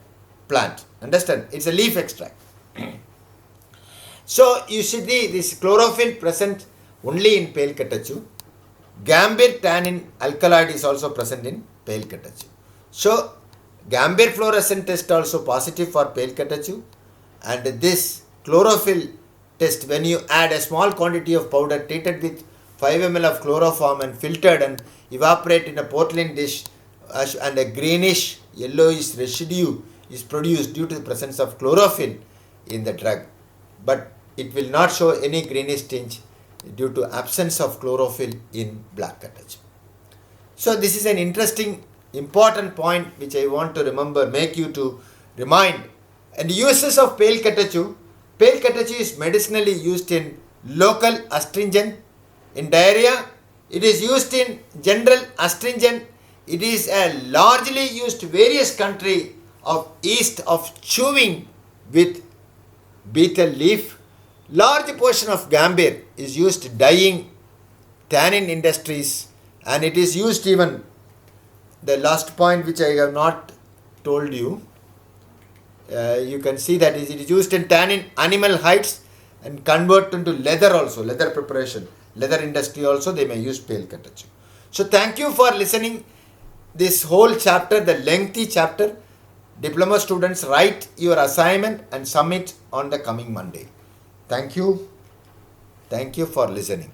plant. Understand? It's a leaf extract. So you see this chlorophyll present only in pale Catechu. Gambier tannin alkaloid is also present in pale Catechu. So Gambier fluorescent test also positive for pale Catechu, and this chlorophyll test, when you add a small quantity of powder treated with 5 ml of chloroform and filtered and evaporate in a porcelain dish, and a greenish yellowish residue is produced due to the presence of chlorophyll in the drug, but it will not show any greenish tinge due to absence of chlorophyll in black Catechu. So this is an interesting, important point which I want to remember, make you to remind. And uses of pale Catechu. Pale Catechu is medicinally used in local astringent. In diarrhea, it is used in general astringent. It is a largely used various country of east of chewing with betel leaf. Large portion of Gambier is used dyeing tannin industries, and it is used even, the last point which I have not told you, you can see that it is used in tannin animal hides and convert into leather also, leather preparation, leather industry also they may use pale Catechu. So thank you for listening this whole chapter, the lengthy chapter. Diploma students, write your assignment and submit on the coming Monday. Thank you. Thank you for listening.